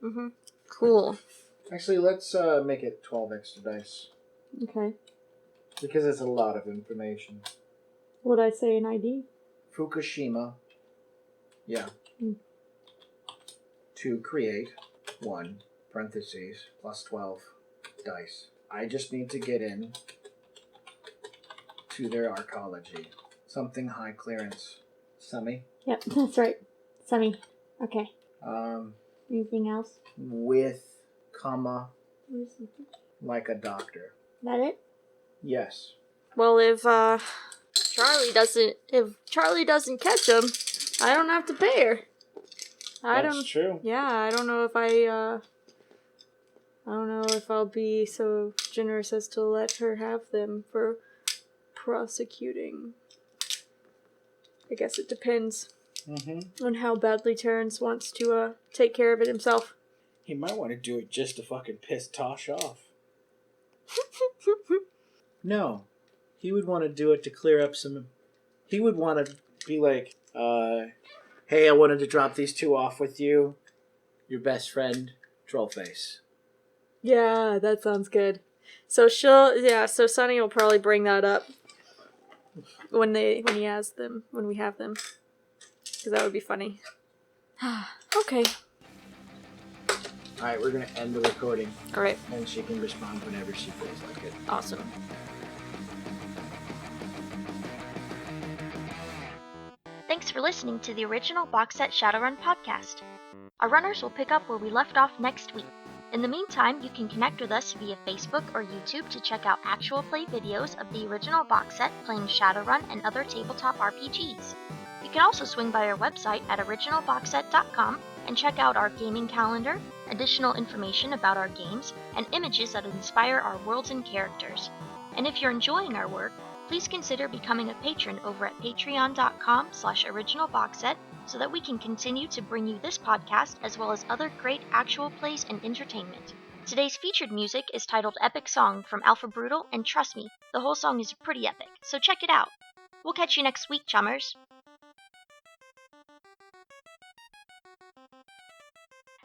Speaker 3: Cool.
Speaker 2: Actually, let's make it 12 extra dice.
Speaker 3: Okay.
Speaker 2: Because it's a lot of information.
Speaker 3: Would I say an ID?
Speaker 2: Fukushima. Yeah. To create 1, parentheses, plus 12 dice. I just need to get in to their arcology. Something high clearance. Semi?
Speaker 5: Yep, that's right. Semi. Okay. Anything else?
Speaker 2: With, comma, like a doctor.
Speaker 5: That it?
Speaker 2: Yes.
Speaker 3: Well, if Charlie doesn't catch him, I don't have to pay her.
Speaker 2: That's true.
Speaker 3: Yeah, I don't know if I'll be so generous as to let her have them for prosecuting. I guess it depends on how badly Terrence wants to take care of it himself.
Speaker 4: He might want to do it just to fucking piss Tosh off. No. He would want to do it to clear up some... He would want to be like, hey, I wanted to drop these two off with you. Your best friend, Trollface.
Speaker 3: Yeah, that sounds good. So so Sunny will probably bring that up when we have them. Because that would be funny. Okay.
Speaker 4: Alright, we're going to end the recording.
Speaker 3: Alright.
Speaker 4: And she can respond whenever she feels like it.
Speaker 3: Awesome.
Speaker 1: Thanks for listening to the original Box Set Shadowrun podcast. Our runners will pick up where we left off next week. In the meantime, you can connect with us via Facebook or YouTube to check out actual play videos of the original box set playing Shadowrun and other tabletop RPGs. You can also swing by our website at originalboxset.com and check out our gaming calendar, additional information about our games, and images that inspire our worlds and characters. And if you're enjoying our work, please consider becoming a patron over at patreon.com/originalboxset so that we can continue to bring you this podcast as well as other great actual plays and entertainment. Today's featured music is titled Epic Song from Alpha Brutal, and trust me, the whole song is pretty epic, so check it out. We'll catch you next week, chummers.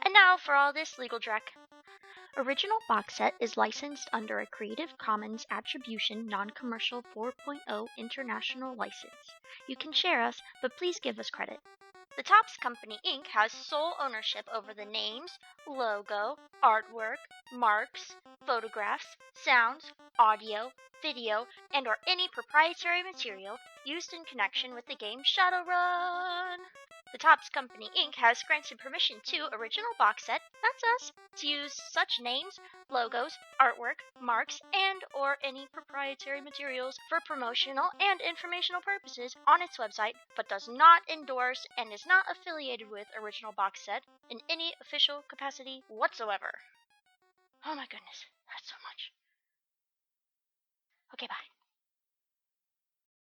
Speaker 1: And now for all this legal dreck. Original Box Set is licensed under a Creative Commons Attribution Non-Commercial 4.0 International License. You can share us, but please give us credit. The Topps Company Inc. has sole ownership over the names, logo, artwork, marks, photographs, sounds, audio, video, and or any proprietary material used in connection with the game Shadowrun. The Topps Company Inc. has granted permission to Original Box Set, that's us, to use such names, logos, artwork, marks, and or any proprietary materials for promotional and informational purposes on its website, but does not endorse and is not affiliated with Original Box Set in any official capacity whatsoever. Oh my goodness, that's so much. Okay, bye.